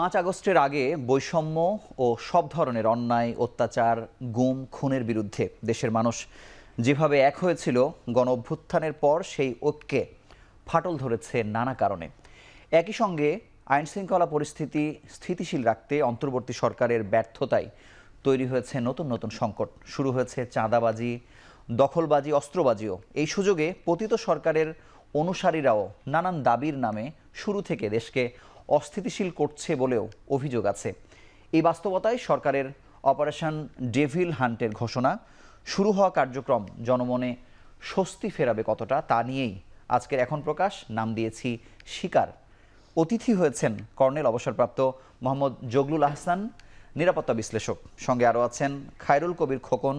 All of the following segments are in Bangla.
5 আগস্টের আগে বৈষম্য ও সব ধরনের অন্যায়, অত্যাচার, গুম, খুনের বিরুদ্ধে দেশের মানুষ যেভাবে এক হয়েছিল, গণ অভ্যুত্থানের পর সেই ঐক্যে ফাটল ধরেছে নানা কারণে। একই সঙ্গে আইনশৃঙ্খলা পরিস্থিতি স্থিতিশীল রাখতে অন্তর্বর্তী সরকারের ব্যর্থতায় তৈরি হয়েছে নতুন নতুন সংকট। শুরু হয়েছে চাঁদাবাজি, দখলবাজি, অস্ত্রবাজিও। এই সুযোগে পতিত সরকারের অনুসারীরাও নানান দাবির নামে শুরু থেকে দেশকে অস্থিতিশীল করছে বলেও অভিযোগ আছে। এই বাস্তবতায় সরকারের অপারেশন ডেভিল হান্টের ঘোষণা, শুরু হওয়া কার্যক্রম জনমনে স্বস্তি ফেরাবে কতটা, তা নিয়েই আজকের এখন প্রকাশ নাম দিয়েছি শিকার। অতিথি হয়েছেন কর্নেল অবসরপ্রাপ্ত মোহাম্মদ জগলুল আহসান, নিরাপত্তা বিশ্লেষক। সঙ্গে আরও আছেন খায়রুল কবির খোকন,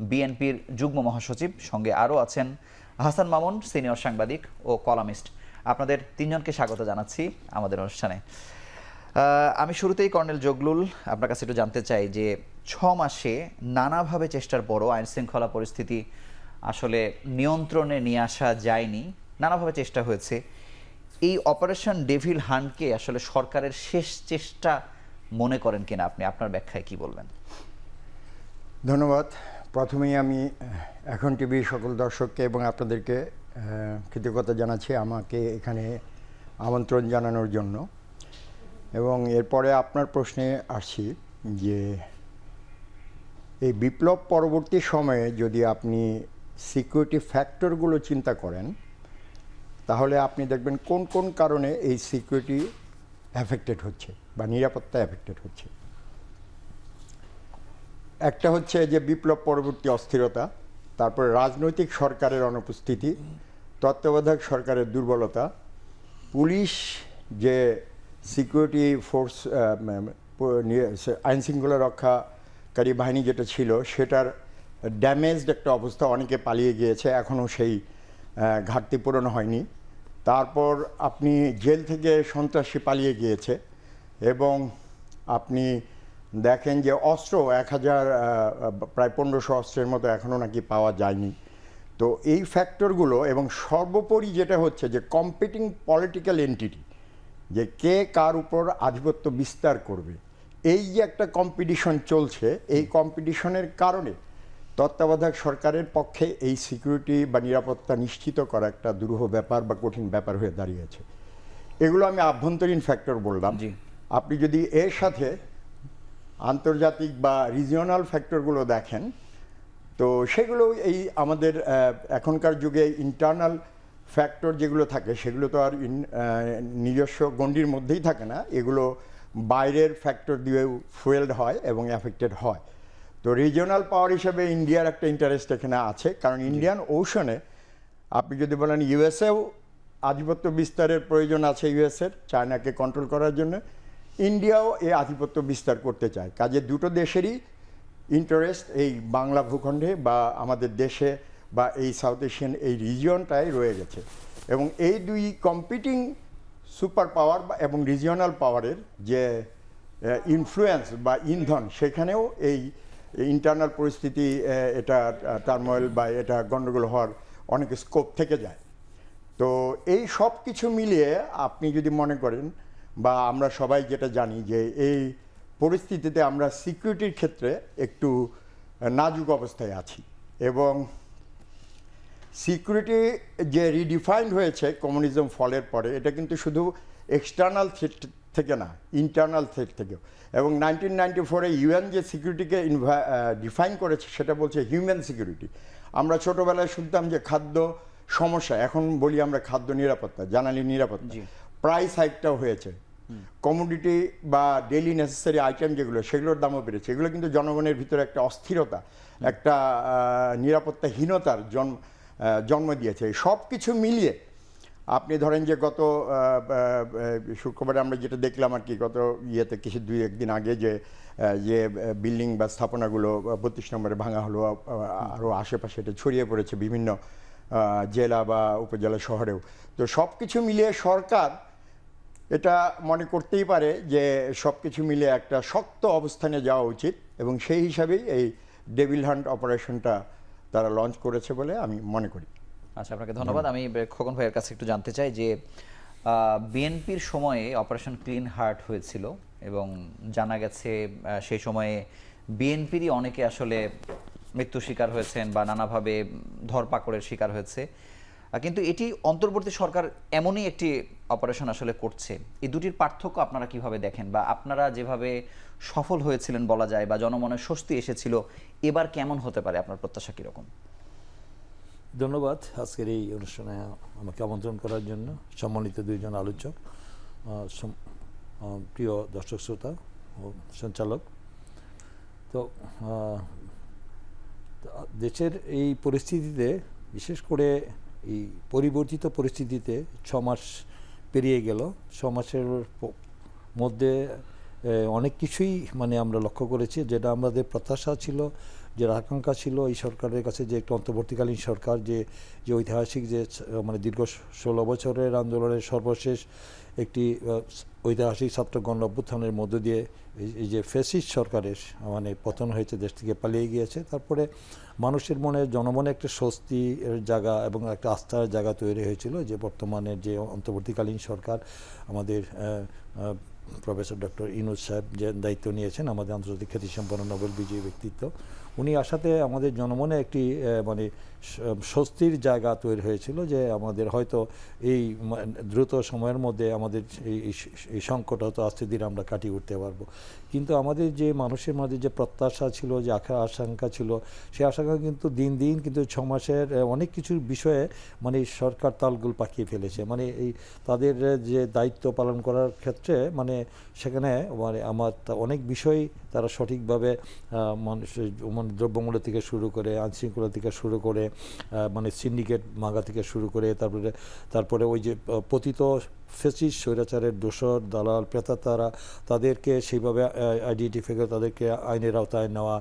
বিএনপির যুগ্ম মহাসচিব। সঙ্গে আরও আছেন হাসান মামুন, সিনিয়র সাংবাদিক ও কলামিস্ট। আপনাদের তিনজনকে স্বাগত জানাচ্ছি আমাদের অনুষ্ঠানে। আমি শুরুতেই কর্নেল জগলুল, আপনার কাছে একটু জানতে চাই যে 6 মাসে নানাভাবে চেষ্টার পরও আইনশৃঙ্খলা পরিস্থিতি আসলে নিয়ন্ত্রণে নিয়ে আসা যায়নি, নানাভাবে চেষ্টা হয়েছে। এই অপারেশন ডেভিল হান্টকে আসলে সরকারের শেষ চেষ্টা মনে করেন কিনা আপনি? আপনার ব্যাখ্যায় কি বলবেন? ধন্যবাদ। প্রথমেই আমি এখন টিভির সকল দর্শককে এবং আপনাদেরকে কৃতজ্ঞতা জানাচ্ছি আমাকে এখানে আমন্ত্রণ জানানোর জন্য। এবং এরপরে আপনার প্রশ্নে আসছি যে এই বিপ্লব পরবর্তী সময়ে যদি আপনি সিকিউরিটি ফ্যাক্টরগুলো চিন্তা করেন, তাহলে আপনি দেখবেন কোন কোন কারণে এই সিকিউরিটি অ্যাফেক্টেড হচ্ছে বা নিরাপত্তা অ্যাফেক্টেড হচ্ছে। একটা হচ্ছে যে বিপ্লব পরবর্তী অস্থিরতা, তারপরে রাজনৈতিক সরকারের অনুপস্থিতি, তত্ত্বাবধায়ক সরকারের দুর্বলতা, পুলিশ যে সিকিউরিটি ফোর্স আইনশৃঙ্খলা রক্ষাকারী বাহিনী যেটা ছিল সেটার ড্যামেজড একটা অবস্থা, অনেকে পালিয়ে গিয়েছে, এখনও সেই ঘাটতি পূরণ হয়নি। তারপর আপনি জেল থেকে সন্ত্রাসী পালিয়ে গিয়েছে এবং আপনি দেখেন যে অস্ত্র 1000 প্রায় 1500 অস্ত্রের মতো এখনও নাকি পাওয়া যায়নি। তো এই ফ্যাক্টরগুলো এবং সর্বোপরি যেটা হচ্ছে যে কম্পিটিং পলিটিক্যাল এন্টিটি, যে কে কার উপর আধিপত্য বিস্তার করবে, এই যে একটা কম্পিটিশন চলছে, এই কম্পিটিশনের কারণে তত্ত্বাবধায়ক সরকারের পক্ষে এই সিকিউরিটি বা নিরাপত্তা নিশ্চিত করা একটা দুরূহ ব্যাপার বা কঠিন ব্যাপার হয়ে দাঁড়িয়েছে। এগুলো আমি আভ্যন্তরীণ ফ্যাক্টর বললাম। আপনি যদি এর সাথে আন্তর্জাতিক বা রিজিওনাল ফ্যাক্টরগুলো দেখেন, তো সেগুলো এই আমাদের এখনকার যুগে ইন্টারনাল ফ্যাক্টর যেগুলো থাকে সেগুলো তো আর নিজস্ব গণ্ডির মধ্যেই থাকে না, এগুলো বাইরের ফ্যাক্টর দিয়েও ফুয়েলড হয় এবং অ্যাফেক্টেড হয়। তো রিজিওনাল পাওয়ার হিসেবে ইন্ডিয়ার একটা ইন্টারেস্ট এখানে আছে, কারণ ইন্ডিয়ান ওশনে আপনি যদি বলেন ইউএসএও আধিপত্য বিস্তারের প্রয়োজন আছে, ইউএসএর চায়নাকে কন্ট্রোল করার জন্য, ইন্ডিয়াও এই আধিপত্য বিস্তার করতে চায়। কাজে দুটো দেশেরই ইন্টারেস্ট এই বাংলা ভূখণ্ডে বা আমাদের দেশে বা এই সাউথ এশিয়ান এই রিজিয়নটায় রয়ে গেছে। এবং এই দুই কম্পিটিং সুপার পাওয়ার এবং রিজিওনাল পাওয়ারের যে ইনফ্লুয়েন্স বা ইন্ধন, সেখানেও এই ইন্টারনাল পরিস্থিতি এটা টার্মোয়েল বা এটা গণ্ডগোল হওয়ার অনেক স্কোপ থেকে যায়। তো এই সব কিছু মিলিয়ে আপনি যদি মনে করেন বা আমরা সবাই যেটা জানি যে এই পরিস্থিতিতে আমরা সিকিউরিটির ক্ষেত্রে একটু নাজুক অবস্থায় আছি এবং সিকিউরিটি যে রিডিফাইন্ড হয়েছে কমিউনিজম ফলের পরে, এটা কিন্তু শুধু এক্সটার্নাল থ্রেট থেকে না, ইন্টারনাল থ্রেট থেকেও। এবং 1994-এ ইউএন যে সিকিউরিটিকে ডিফাইন করেছে সেটা বলছে হিউম্যান সিকিউরিটি। আমরা ছোটোবেলায় শুনতাম যে খাদ্য সমস্যা, এখন বলি আমরা খাদ্য নিরাপত্তা, জ্বালানি নিরাপত্তা। প্রাইস হাইকটাও হয়েছে, কমোডিটি বা ডেইলি নেসেসারি আইটেম যেগুলো, সেগুলোর দামও বেড়েছে। এগুলো কিন্তু জনগণের ভিতরে একটা অস্থিরতা, একটা নিরাপত্তাহীনতার জন্ম দিয়েছে। সব কিছু মিলিয়ে আপনি ধরেন যে গত শুক্রবারে আমরা যেটা দেখলাম আর কি, গত ইয়েতে কিছু 2-1 দিন আগে যে বিল্ডিং বা স্থাপনাগুলো 32 নম্বরে ভাঙা হলো, আরও আশেপাশে এটা ছড়িয়ে পড়েছে বিভিন্ন জেলা বা উপজেলা শহরেও। তো সব কিছু মিলিয়ে সরকার এটা মনে করতেই পারে যে সব কিছু মিলে একটা শক্ত অবস্থানে যাওয়া উচিত এবং সেই হিসাবেই এই ডেভিল হান্ট অপারেশনটা তারা লঞ্চ করেছে বলে আমি মনে করি। আচ্ছা, আপনাকে ধন্যবাদ। আমি খোকন ভাইয়ের কাছে একটু জানতে চাই যে বিএনপির সময়ে অপারেশন ক্লিন হার্ট হয়েছিল এবং জানা গেছে সেই সময়ে বিএনপিরই অনেকে আসলে মৃত্যু শিকার হয়েছেন বা নানাভাবে ধরপাকড়ের শিকার হয়েছে। কিন্তু এটি অন্তর্বর্তী সরকার এমনই একটি অপারেশন আসলে করছে। এই দুটির পার্থক্য আপনারা কিভাবে দেখেন, বা আপনারা যেভাবে সফল হয়েছিলেন বলা যায় বা জনমনে স্বস্তি এসেছিল, এবার কেমন হতে পারে, আপনার প্রত্যাশা কীরকম? ধন্যবাদ আজকের এই অনুষ্ঠানে আমাকে আমন্ত্রণ করার জন্য। সম্মানিত দুইজন আলোচক, প্রিয় দর্শক শ্রোতা ও সঞ্চালক, তো দেশের এই পরিস্থিতিতে, বিশেষ করে এই পরিবর্তিত পরিস্থিতিতে 6 মাস পেরিয়ে গেল। 6 মাসের মধ্যে অনেক কিছুই আমরা লক্ষ্য করেছি, যেটা আমাদের প্রত্যাশা ছিল, যে আকাঙ্ক্ষা ছিল এই সরকারের কাছে, যে একটা অন্তর্বর্তীকালীন সরকার, যে ঐতিহাসিক যে দীর্ঘ 16 বছরের আন্দোলনের সর্বশেষ একটি ঐতিহাসিক ছাত্র গণ অভ্যুত্থানের মধ্য দিয়ে এই যে ফ্যাসিস্ট সরকারের পতন হয়েছে, দেশ থেকে পালিয়ে গিয়েছে, তারপরে মানুষের মনে, জনমনে একটা স্বস্তির জায়গা এবং একটা আস্থার জায়গা তৈরি হয়েছিল, যে বর্তমানের যে অন্তর্বর্তীকালীন সরকার আমাদের প্রফেসর ডক্টর ইউনূস সাহেব যে দায়িত্ব নিয়েছেন, আমাদের আন্তর্জাতিক খ্যাতিসম্পন্ন নোবেল বিজয়ী ব্যক্তিত্ব, উনি আসাতে আমাদের জনমনে একটি স্বস্তির জায়গা তৈরি হয়েছিল, যে আমাদের হয়তো এই দ্রুত সময়ের মধ্যে আমাদের এই সংকট হয়তো আস্তে ধীরে আমরা কাটিয়ে উঠতে পারবো। কিন্তু আমাদের যে মানুষের মধ্যে যে প্রত্যাশা ছিল, যে আশঙ্কা ছিল, সেই আশঙ্কা কিন্তু দিন দিন কিন্তু 6 মাসের অনেক কিছুর বিষয়ে সরকার তালগোল পাকিয়ে ফেলেছে। এই তাদের যে দায়িত্ব পালন করার ক্ষেত্রে সেখানে আমার অনেক বিষয় তারা সঠিকভাবে মানুষের দ্রব্যমূল্য থেকে শুরু করে, আইনশৃঙ্খলা থেকে শুরু করে, সিন্ডিকেট ভাঙা থেকে শুরু করে, তারপরে ওই যে পতিত ফ্যাসিস্ট স্বৈরাচারের দোসর, দালাল, প্রেতাত্মারা, তাদেরকে সেইভাবে আইডেন্টিফাই করে তাদেরকে আইনের আওতায় নেওয়া,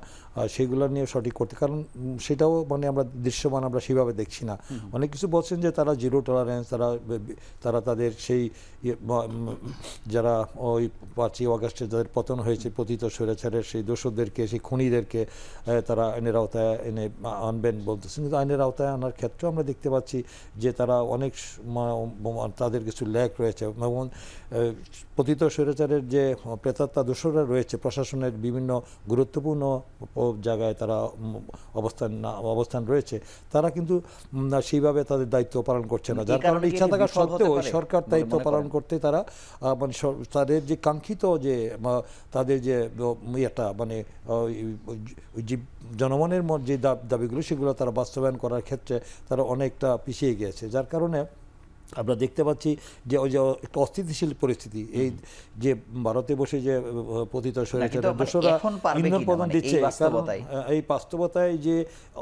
সেগুলো নিয়ে সঠিক করতে, কারণ সেটাও আমরা দৃশ্যমান আমরা সেভাবে দেখছি না। অনেক কিছু বলছেন যে তারা জিরো টলারেন্স, তারা তাদের সেই যারা ওই 5ই আগস্টে যাদের পতন হয়েছে, পতিত স্বৈরাচারের সেই দোসরদেরকে, সেই খুনিদেরকে তারা আইনের আওতায় এনে আনবেন বলতেছেন। কিন্তু আইনের আওতায় আনার ক্ষেত্রেও আমরা দেখতে পাচ্ছি যে তারা অনেক তাদের কিছু ল্যাক রয়েছে, এবং পতিত স্বৈরাচারের যে প্রেতাত্মা দোসররা রয়েছে, প্রশাসনের বিভিন্ন গুরুত্বপূর্ণ জায়গায় তারা অবস্থান রয়েছে, তারা কিন্তু সেইভাবে তাদের দায়িত্ব পালন করছে না, যার কারণে ইচ্ছা থাকা সত্ত্বেও সরকার দায়িত্ব পালন করতে তারা তাদের যে কাঙ্ক্ষিত যে তাদের যে ইয়েটা জনমনের যে দাবিগুলো, সেগুলো তারা বাস্তবায়ন করার ক্ষেত্রে তারা অনেকটা পিছিয়ে গিয়েছে। যার কারণে আমরা দেখতে পাচ্ছি যে ওই যে একটা অস্থিতিশীল পরিস্থিতি, এই যে ভারতে বসে যে পতিত স্বৈরাচারের দোসররা ইন্ধন প্রদান দিচ্ছে, এই বাস্তবতায় যে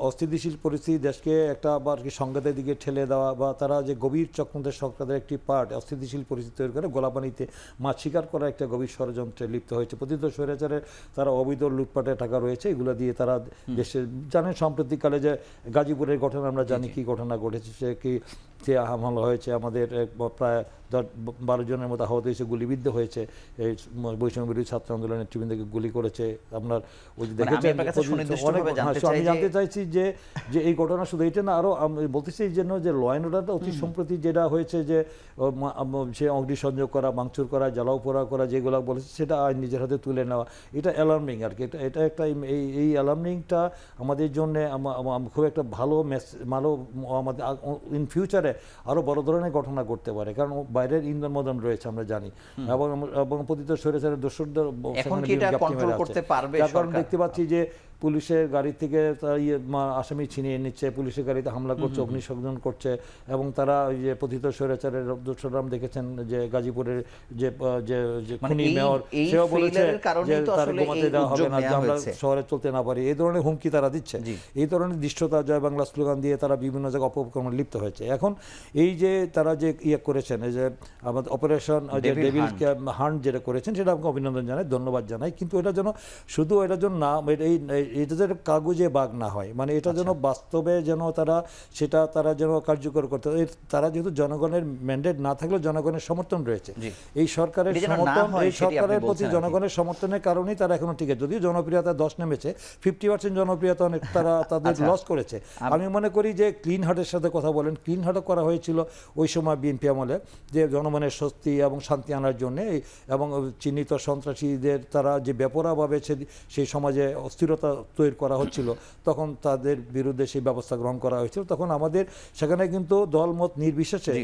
অস্থিতিশীল পরিস্থিতি দেশকে একটা আবার সংঘাতের দিকে ঠেলে দেওয়া, বা তারা যে গভীর চক্রান্তের সরকারের একটি পার্ট অস্থিতিশীল পরিস্থিতি তৈরি করে গোলাপানিতে মাছ শিকার করার একটা গভীর ষড়যন্ত্রে লিপ্ত হয়েছে। পতিত স্বৈরাচারের তারা অবৈধ লুটপাটের টাকা রয়েছে, এগুলো দিয়ে তারা দেশের, জানেন সম্প্রতিকালে যে গাজীপুরের ঘটনা আমরা জানি কি ঘটনা ঘটেছে, সে কি যে হামলা হয়েছে, আমাদের প্রায় 12 জনের মতো আহত হয়েছে, গুলিবিদ্ধ হয়েছে, এই বৈষম্য বিরোধী ছাত্র আন্দোলনের নেতৃবৃন্দকে গুলি করেছে। আপনার ওই যে দেখেছেন, আমি জানতে চাইছি যে এই ঘটনা শুধু এটা না, আরও বলতেছি এই জন্য যে ল অ্যান্ড অর্ডারটা অতি সম্প্রতি যেটা হয়েছে, যে সে অগ্নিসংযোগ করা, ভাঙচুর করা, জ্বালাও পোড়া করা, যেগুলো বলেছে সেটা আইন নিজের হাতে তুলে নেওয়া, এটা অ্যালার্মিং আর কি। এটা একটা এই অ্যালার্মিংটা আমাদের জন্য খুব একটা ভালো আমাদের ইন ফিউচারে আরও বড় ধরনের ঘটনা ঘটতে পারে, কারণ বাইরের ইন্ধন মদন রয়েছে আমরা জানি, এবং পতিত স্বৈরাচারের দোসরদের কারণ দেখতে পাচ্ছি যে পুলিশের গাড়ি থেকে আসামি ছিনিয়ে নিচ্ছে, পুলিশের গাড়িতে হামলা করছে, অগ্নিসংযোগ করছে, এবং তারা ওই যে পতিত স্বৈরাচারের দোসররা দেখেছেন যে গাজীপুরের যে খুনি মেয়র, সেও বলেছে যে তার ঘুমাতে দেওয়া হবে না, যে আমরা শহরে চলতে না পারি, এই ধরনের হুমকি তারা দিচ্ছে। এই ধরনের দৃশ্যতা জয় বাংলা স্লোগান দিয়ে তারা বিভিন্ন জায়গায় অপকর্মে লিপ্ত হয়েছে। এখন এই যে তারা যে করেছেন, এই যে আমাদের অপারেশন ডেভিল হান্ট যেটা করেছেন, সেটা আমাকে অভিনন্দন জানাই, ধন্যবাদ জানাই। কিন্তু এটা যেন শুধু এটা যেন না, এটা যেন কাগজে বাগ না হয়, মানে এটা যেন বাস্তবে যেন তারা যেন কার্যকর করতে, তারা যেহেতু জনগণের ম্যান্ডেট না থাকলেও জনগণের সমর্থন রয়েছে, এই সরকারের এটা যেন না সমর্থন, হয় এই সেটি আপনি সরকারের প্রতি বলছেন আর কি। জনগণের সমর্থনের কারণেই তারা এখনো ঠিক আছে। যদিও জনপ্রিয়তা 10 নেমেছে, 50% জনপ্রিয়তা অনেক তাদের লস করেছে। আমি মনে করি যে ক্লিন হার্টের সাথে কথা বলেন, ক্লিন হার্টও করা হয়েছিল ওই সময় বিএনপি আমলে, যে জনগণের স্বস্তি এবং শান্তি আনার জন্য এবং চিহ্নিত সন্ত্রাসীদের তারা যে বেপরোয়াভাবে সেই সমাজে অস্থিরতা তৈরি করা হচ্ছিল, তখন তাদের বিরুদ্ধে সেই ব্যবস্থা গ্রহণ করা হয়েছিল। তখন আমাদের সেখানে কিন্তু দলমত নির্বিশেষে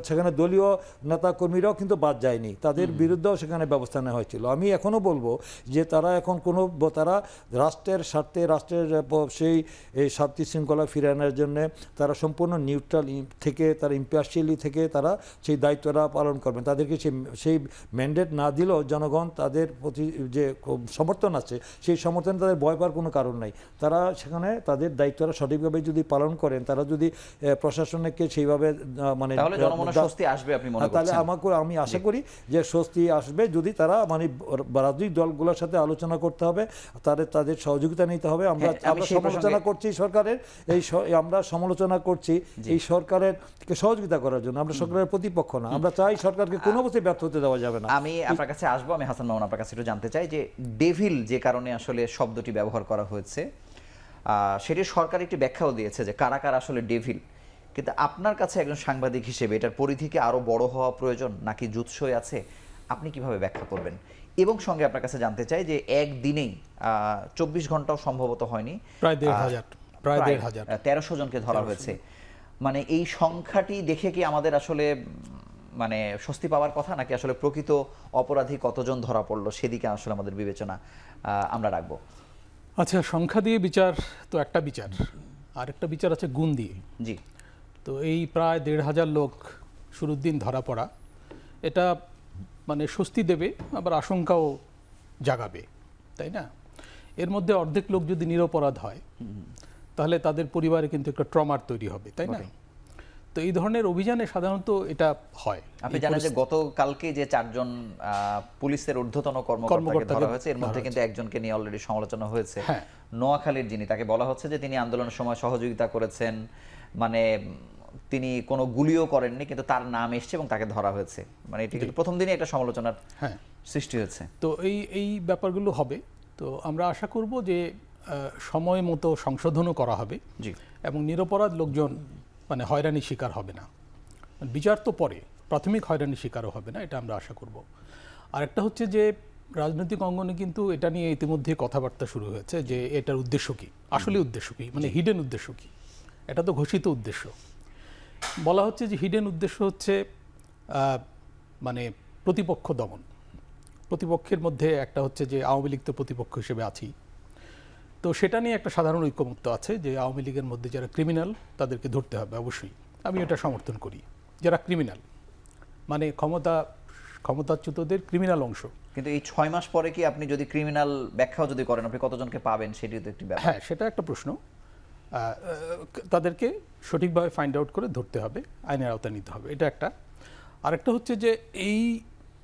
সেখানে দলীয় নেতা কর্মীরাও কিন্তু বাদ যায়নি, তাদের বিরুদ্ধেও সেখানে ব্যবস্থা নেওয়া হয়েছিল। আমি এখনও বলবো যে তারা এখন তারা রাষ্ট্রের স্বার্থে, রাষ্ট্রের সেই শান্তি শৃঙ্খলা ফিরিয়ে আনার জন্য তারা সম্পূর্ণ নিউট্রাল থেকে, তারা ইম্পার্শিয়ালি থেকে তারা সেই দায়িত্বটা পালন করবেন। তাদেরকে সেই ম্যান্ডেট না দিলেও জনগণ তাদের প্রতি যে সমর্থন আছে, সেই সমর্থনে তাদের ভয় পাওয়ার কোনো কারণ নাই। তারা সেখানে তাদের দায়িত্বটা সঠিকভাবে যদি পালন করেন, তারা যদি প্রশাসনকে সেইভাবে মানে তাহলে জনমনে স্বস্তি আসবে আপনি মনে তাহলে করছেন? আমি আশা করি যে স্বস্তি আসবে যদি তারা মানে রাজনৈতিক দলগুলোর সাথে আলোচনা করতে হবে, তাদের সহযোগিতা নিতে হবে। আমরা সমালোচনা করছি সরকারের, আমরা সমালোচনা করছি এই সরকারের সহযোগিতা করার জন্য। আমরা সরকারের প্রতিপক্ষ না, আমরা চাই সরকারকে কোনো অবস্থায় ব্যর্থ হতে দেওয়া যাবে না। আমি আপনার কাছে আসবো, আমি হাসান মামুন আপনার কাছে একটু জানতে চাই যে ডেভিল যে কারণে আসলে শব্দটি ব্যবহার করা হয়েছে, সেটি সরকার একটি ব্যাখ্যাও দিয়েছে যে কারা কারা আসলে ডেভিল, কিন্তু আপনার কাছে একজন সাংবাদিক হিসেবে এটার পরিধিকে আরো বড় হওয়া প্রয়োজন নাকি জুৎসই আছে, আপনি কিভাবে ব্যাখ্যা করবেন? এবং সঙ্গে আপনার কাছে জানতে চাই যে একদিনেই 24 ঘন্টাও সম্ভবত হয়নি, প্রায় 1,500 1300 জনকে ধরা হয়েছে। মানে এই সংখ্যাটি দেখে কি আমাদের আসলে মানে স্বস্তি পাওয়ার কথা, নাকি আসলে প্রকৃত অপরাধী কতজন ধরা পড়লো সেদিকে আসলে আমাদের বিবেচনা আমরা রাখবো? আচ্ছা, সংখ্যা দিয়ে বিচার তো একটা বিচার, আর একটা বিচার আছে গুণ দিয়ে। জি, তো এই প্রায় 1,500 লোক শুরুর দিন ধরা পড়া, এটা মানে স্বস্তি দেবে, আবার আশঙ্কাও জাগাবে, তাই না? এর মধ্যে অর্ধেক লোক যদি নিরপরাধ হয়, তাহলে তাদের পরিবারে কিন্তু একটা ট্রমার তৈরি হবে, তাই না? তো এই ধরনের অভিযানে সাধারণত এটা হয়। আপনি জানেন যে গতকালকে যে 4 জন পুলিশের ঊর্ধ্বতন কর্মকর্তাকে ধরা হয়েছে, এর মধ্যে কিন্তু একজনকে নিয়ে অলরেডি সমালোচনা হয়েছে, নোয়াখালীর, যিনি, তাকে বলা হচ্ছে যে তিনি আন্দোলনের সময় সহযোগিতা করেছেন, মানে তিনি কোনো গুলিও করেননি, কিন্তু তার নাম এসছে এবং তাকে ধরা হয়েছে। মানে এটি কিন্তু প্রথম দিনই একটা সমালোচনার সৃষ্টি হয়েছে। তো এই ব্যাপারগুলো হবে। তো আমরা আশা করব যে সময় মতো সংশোধনও করা হবে এবং নিরপরাধ লোকজন মানে হয়রানির শিকার হবে না। বিচার তো পরে, প্রাথমিক হয়রানির শিকারও হবে না, এটা আমরা আশা করব। আর একটা হচ্ছে যে রাজনৈতিক অঙ্গনে কিন্তু এটা নিয়ে ইতিমধ্যে কথাবার্তা শুরু হয়েছে যে এটার উদ্দেশ্য কি, আসলে উদ্দেশ্য কি, মানে হিডেন উদ্দেশ্য কি। এটা তো ঘোষিত উদ্দেশ্য। বলা হচ্ছে যে হিডেন উদ্দেশ্য হচ্ছে মানে প্রতিপক্ষ দমন। প্রতিপক্ষের মধ্যে একটা হচ্ছে যে আওয়ামী লীগ তো প্রতিপক্ষ হিসেবে আছি, তো সেটা নিয়ে একটা সাধারণ ঐক্যমত্য আছে যে আওয়ামী লীগের মধ্যে যারা ক্রিমিনাল তাদেরকে ধরতে হবে অবশ্যই। আমি এটা সমর্থন করি, যারা ক্রিমিনাল মানে ক্ষমতাচ্যুতদের ক্রিমিনাল অংশ। কিন্তু এই 6 মাস পরে কি আপনি যদি ক্রিমিনাল ব্যাখ্যাও যদি করেন, আপনি কতজনকে পাবেন সেটিও তো একটি ব্যাপার। হ্যাঁ, সেটা একটা প্রশ্ন। তাদেরকে সঠিকভাবে ফাইন্ড আউট করে ধরতে হবে, আইনের আওতায় নিতে হবে, এটা একটা। আরেকটা হচ্ছে যে এই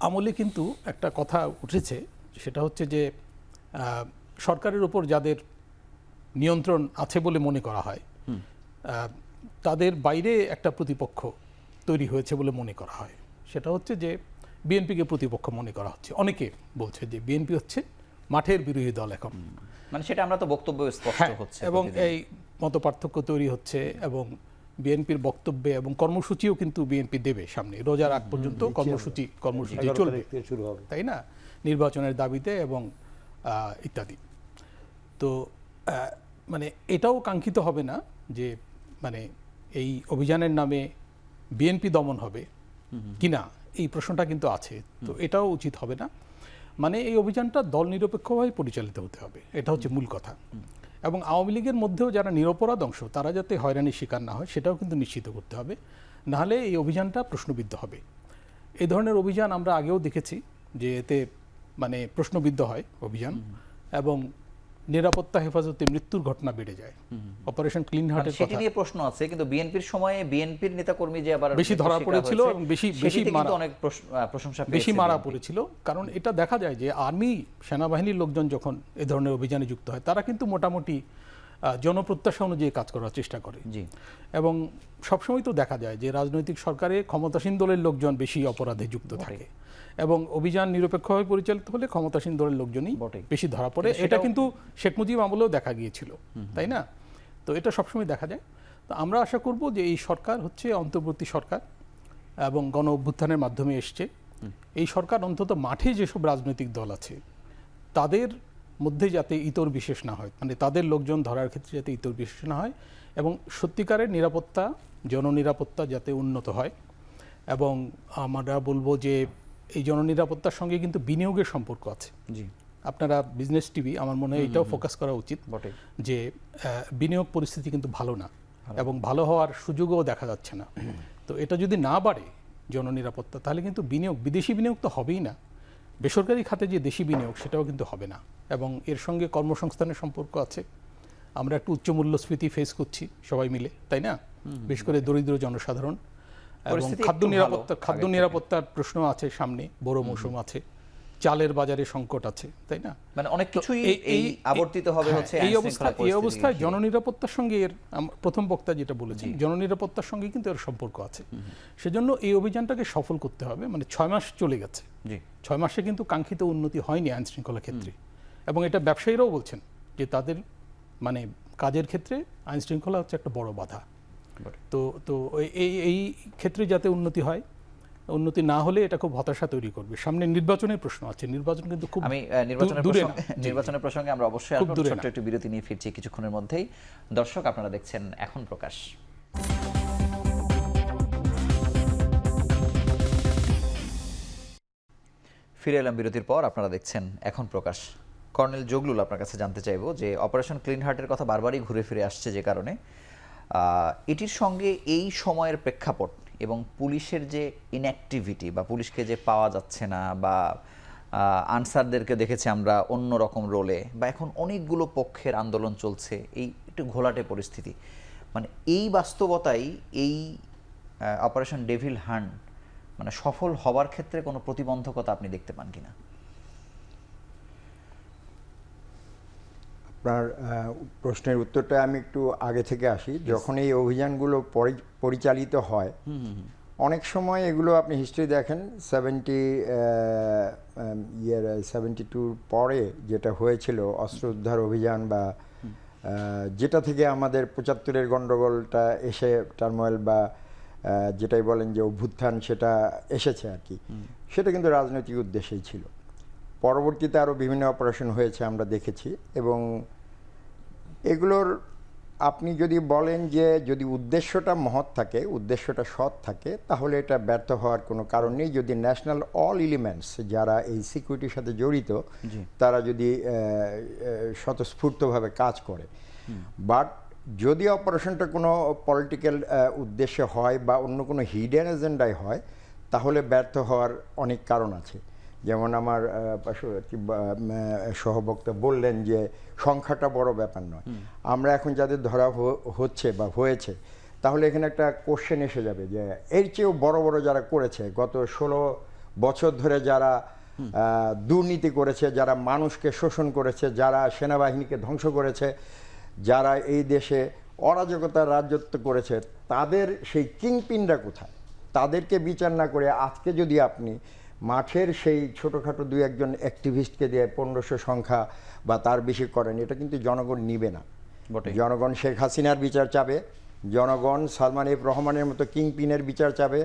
আমলে কিন্তু একটা কথা উঠেছে, সেটা হচ্ছে যে সরকারের উপর যাদের নিয়ন্ত্রণ আছে বলে মনে করা হয়, তাদের বাইরে একটা প্রতিপক্ষ তৈরি হয়েছে বলে মনে করা হয়। সেটা হচ্ছে যে বিএনপিকে প্রতিপক্ষ মনে করা হচ্ছে। অনেকে বলছে যে বিএনপি হচ্ছে মাঠের বিরোধী দল এখন, মানে সেটা আমরা তো বক্তব্য স্পষ্ট হচ্ছে, এবং এই মতপার্থক্য তৈরি হচ্ছে এবং বিএনপির বক্তব্যে এবং কর্মসূচিও কিন্তু বিএনপি দেবে সামনে, রোজার আগ পর্যন্ত কর্মসূচি চলবে, তাই না, নির্বাচনের দাবিতে এবং ইত্যাদি। তো মানে এটাও কাঙ্ক্ষিত হবে না যে মানে এই অভিযানের নামে বিএনপি দমন হবে কিনা, এই প্রশ্নটা কিন্তু আছে। তো এটাও উচিত হবে না। মানে এই অভিযানটা দল নিরপেক্ষভাবে পরিচালিত হতে হবে, এটা হচ্ছে মূল কথা। এবং আওয়ামী লীগের মধ্যেও যারা নিরপরাধ অংশ, তারা যাতে হয়রানির শিকার না হয় সেটাও কিন্তু নিশ্চিত করতে হবে, নাহলে এই অভিযানটা প্রশ্নবিদ্ধ হবে। এই ধরনের অভিযান আমরা আগেও দেখেছি যে এতে মানে প্রশ্নবিদ্ধ হয় অভিযান, এবং নিরাপত্তা হেফাজতে মৃত্যুর ঘটনা বেড়ে যায়। অপারেশন ক্লিন হার্টের সেটি কথা নিয়ে প্রশ্ন আছে, কিন্তু বিএনপির সময়ে বিএনপির নেতাকর্মী যে আবার বেশি ধরা শিকার পড়েছিল হয়েছে, এবং বেশি সেটিতে মারা, কিন্তু অনেক প্রশংসা বেশি পেয়েছে মারা BNP পড়েছিল। কারণ এটা দেখা যায় যে আর্মি, সেনাবাহিনীর লোকজন যখন এ ধরনের অভিযানে যুক্ত হয়, তারা কিন্তু মোটামুটি জনপ্রত্যাশা অনুযায়ী কাজ করার চেষ্টা করে। জি। এবং সবসময় তো দেখা যায় যে রাজনৈতিক সরকারে ক্ষমতাসীন দলের লোকজন বেশি অপরাধে যুক্ত থাকে, এবং অভিযান নিরপেক্ষভাবে পরিচালিত হলে ক্ষমতাসীন দলের লোকজনই বটেই। বেশি ধরা পড়ে। এটা কিন্তু শেখ মুজিব আমলেও দেখা গিয়েছিল, তাই না? তো এটা সবসময় দেখা যায়। তো আমরা আশা করব যে এই সরকার হচ্ছে অন্তর্বর্তী সরকার এবং গণ অভ্যুত্থানের মাধ্যমে এসছে। এই সরকার অন্তত মাঠে যেসব রাজনৈতিক দল আছে তাদের মধ্যে যাতে ইতর বিশেষ না হয়, মানে তাদের লোকজন ধরার ক্ষেত্রে যাতে ইতর বিশেষ না হয়, এবং সত্যিকারের নিরাপত্তা, জননিরাপত্তা যাতে উন্নত হয়। এবং আমরা বলবো যে এই জননিরাপত্তার সঙ্গে কিন্তু বিনিয়োগের সম্পর্ক আছে। জি। আপনারা বিজনেস টিভি, আমার মনে হয় এটাও ফোকাস করা উচিত বটে। যে বিনিয়োগ পরিস্থিতি কিন্তু ভালো না, এবং ভালো হওয়ার সুযোগও দেখা যাচ্ছে না। তো এটা যদি না বাড়ে জননিরাপত্তা, তাহলে কিন্তু বিনিয়োগ, বিদেশি বিনিয়োগ তো হবেই না, বেসরকারি খাতে যে দেশি বিনিয়োগ সেটাও কিন্তু হবে না। এবং এর সঙ্গে কর্মসংস্থানের সম্পর্ক আছে। আমরা একটু উচ্চ মূল্যস্ফীতি ফেস করছি সবাই মিলে, তাই না? বিশেষ করে দরিদ্র জনসাধারণ, এবং পরিস্থিতি খাদ্য একটু নিরাপত্তা, ভালো খাদ্য আগের থেকে। নিরাপত্তার প্রশ্ন আছে সামনে, বড় মৌসুম আছে, চালের বাজারে সংকট আছে, তাই না? মানে অনেক কিছুই এই- এই এই- আবর্তিত হবে হ্যাঁ, হচ্ছে এই আইনশৃঙ্খলা অবস্থায় পরিস্থিতিকে অবস্থায় ঘিরে। জননিরাপত্তার সঙ্গে এর প্রথম বক্তা যেটা বলেছেন, জননিরাপত্তার সঙ্গে কিন্তু এর সম্পর্ক আছে। সেজন্য এই অভিযানটাকে সফল করতে হবে। মানে 6 মাস চলে গেছে, জি। 6 মাসে কিন্তু কাঙ্ক্ষিত উন্নতি হয়নি আইন শৃঙ্খলা ক্ষেত্রে। এবং এটা ব্যবসায়ীরাও বলছেন যে তাদের মানে কাজের ক্ষেত্রে আইন শৃঙ্খলা হচ্ছে একটা বড় বাধা। বটে। তো তো এই ক্ষেত্রে যাতে উন্নতি হয়, উন্নতি না হলে এটা খুব হতাশা তৈরি করবে। সামনে নির্বাচনের প্রশ্ন আছে, নির্বাচন কিন্তু খুব আমি নির্বাচনের দূরে না। প্রসঙ্গে, নির্বাচনের প্রসঙ্গে আমরা অবশ্যই খুব আসবো। দূরে ছোট্ট না। একটু বিরতি নিয়ে ফিরছি কিছুক্ষণের মধ্যেই। দর্শক, আপনারা দেখছেন এখন প্রকাশ। ফিরে এলাম বিরতির পর। আপনারা দেখছেন এখন প্রকাশ। কর্নেল জগলুল, আপনার কাছে জানতে চাইবো যে অপারেশন ক্লিন হার্টের কথা বারবারই ঘুরে ফিরে আসছে, যে কারণে এটির সঙ্গে এই সময়ের প্রেক্ষাপট এবং পুলিশের যে ইনঅ্যাক্টিভিটি, বা পুলিশকে যে পাওয়া যাচ্ছে না, বা আনসারদেরকে দেখেছি আমরা অন্য রকম রোলে, বা এখন অনেকগুলো পক্ষের আন্দোলন চলছে, এই একটু ঘোলাটে পরিস্থিতি, মানে এই বাস্তবতাই এই অপারেশন ডেভিল হান্ট মানে সফল হওয়ার ক্ষেত্রে কোনো প্রতিবন্ধকতা আপনি দেখতে পান কিনা? আপনার প্রশ্নের উত্তরটা আমি একটু আগে থেকে আসি। যখন এই অভিযানগুলো পরিচালিত হয়, অনেক সময় এগুলো আপনি হিস্ট্রি দেখেন 72 পরে যেটা হয়েছিল অস্ত্র উদ্ধার অভিযান, বা যেটা থেকে আমাদের 75-এর গণ্ডগোলটা এসে টার্মোয়েল বা যেটাই বলেন যে অভ্যুত্থান, সেটা এসেছে আর কি, সেটা কিন্তু রাজনৈতিক উদ্দেশ্যেই ছিল। পরবর্তীতে আরও বিভিন্ন অপারেশন হয়েছে, আমরা দেখেছি। এবং এগুলোর আপনি যদি বলেন যে যদি উদ্দেশ্যটা মহৎ থাকে, উদ্দেশ্যটা সৎ থাকে, তাহলে এটা ব্যর্থ হওয়ার কোনো কারণ নেই। যদি ন্যাশনাল অল এলিমেন্টস যারা এই সিকিউরিটির সাথে জড়িত, তারা যদি স্বতঃস্ফূর্তভাবে কাজ করে। বাট যদি অপারেশনটা কোনো পলিটিক্যাল উদ্দেশ্যে হয় বা অন্য কোনো হিডেন এজেন্ডায় হয়, তাহলে ব্যর্থ হওয়ার অনেক কারণ আছে। যেমন আমার সহবক্তা বললেন যে সংখ্যাটা বড় ব্যাপার নয়। আমরা এখন যাদের ধরা হচ্ছে বা হয়েছে, তাহলে এখানে একটা কোশ্চেন এসে যাবে যে এর চেয়েও বড় বড় যারা করেছে, গত 16 বছর ধরে যারা দুর্নীতি করেছে, যারা মানুষকে শোষণ করেছে, যারা সেনাবাহিনীকে ধ্বংস করেছে, যারা এই দেশে অরাজকতার রাজত্ব করেছে, তাদের সেই কিংপিনরা কোথায়? তাদেরকে বিচার না করে আজকে যদি আপনি মাঠের সেই ছোটোখাটো 2-1 অ্যাক্টিভিস্টকে দিয়ে 1500 সংখ্যা বা তার বেশি করেন, এটা কিন্তু জনগণ নিবে না। জনগণ শেখ হাসিনার বিচার চাবে, জনগণ সালমান এফ রহমানের মতো কিংপিনের বিচার চাবে,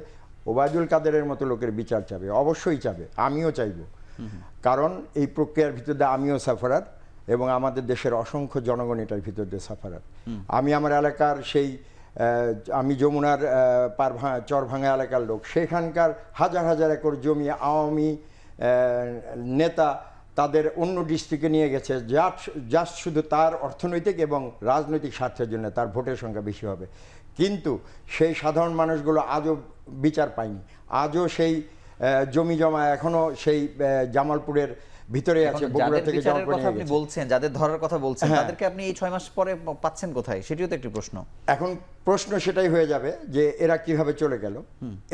ওবায়দুল কাদেরের মতো লোকের বিচার চাবে, অবশ্যই চাবে, আমিও চাইব। কারণ এই প্রক্রিয়ার ভিতর দিয়ে আমিও সাফারার, এবং আমাদের দেশের অসংখ্য জনগণ এটার ভিতর দিয়ে সাফারার। আমি আমার এলাকার সেই আমি যমুনার চরভাঙা এলাকার লোক, সেখানকার হাজার হাজার একর জমি আওয়ামী নেতা তাদের অন্য ডিস্ট্রিক্টে নিয়ে গেছে, জাস্ট শুধু তার অর্থনৈতিক এবং রাজনৈতিক স্বার্থের জন্য, তার ভোটের সংখ্যা বেশি হবে। কিন্তু সেই সাধারণ মানুষগুলো আজও বিচার পায়নি। আজও সেই জমি জমা এখনও সেই জামালপুরের ভিতরে এখন আছে, বগুড়া যাদের থেকে বিচারের জামালপুর কথা নিয়ে আপনি গেছে। বলছেন, যাদের ধরার কথা বলছেন, হ্যাঁ। তাদেরকে আপনি এই 6 মাস পরে পাচ্ছেন কোথায়, সেটিও তো একটি প্রশ্ন। এখন প্রশ্ন সেটাই হয়ে যাবে যে এরা কিভাবে চলে গেল,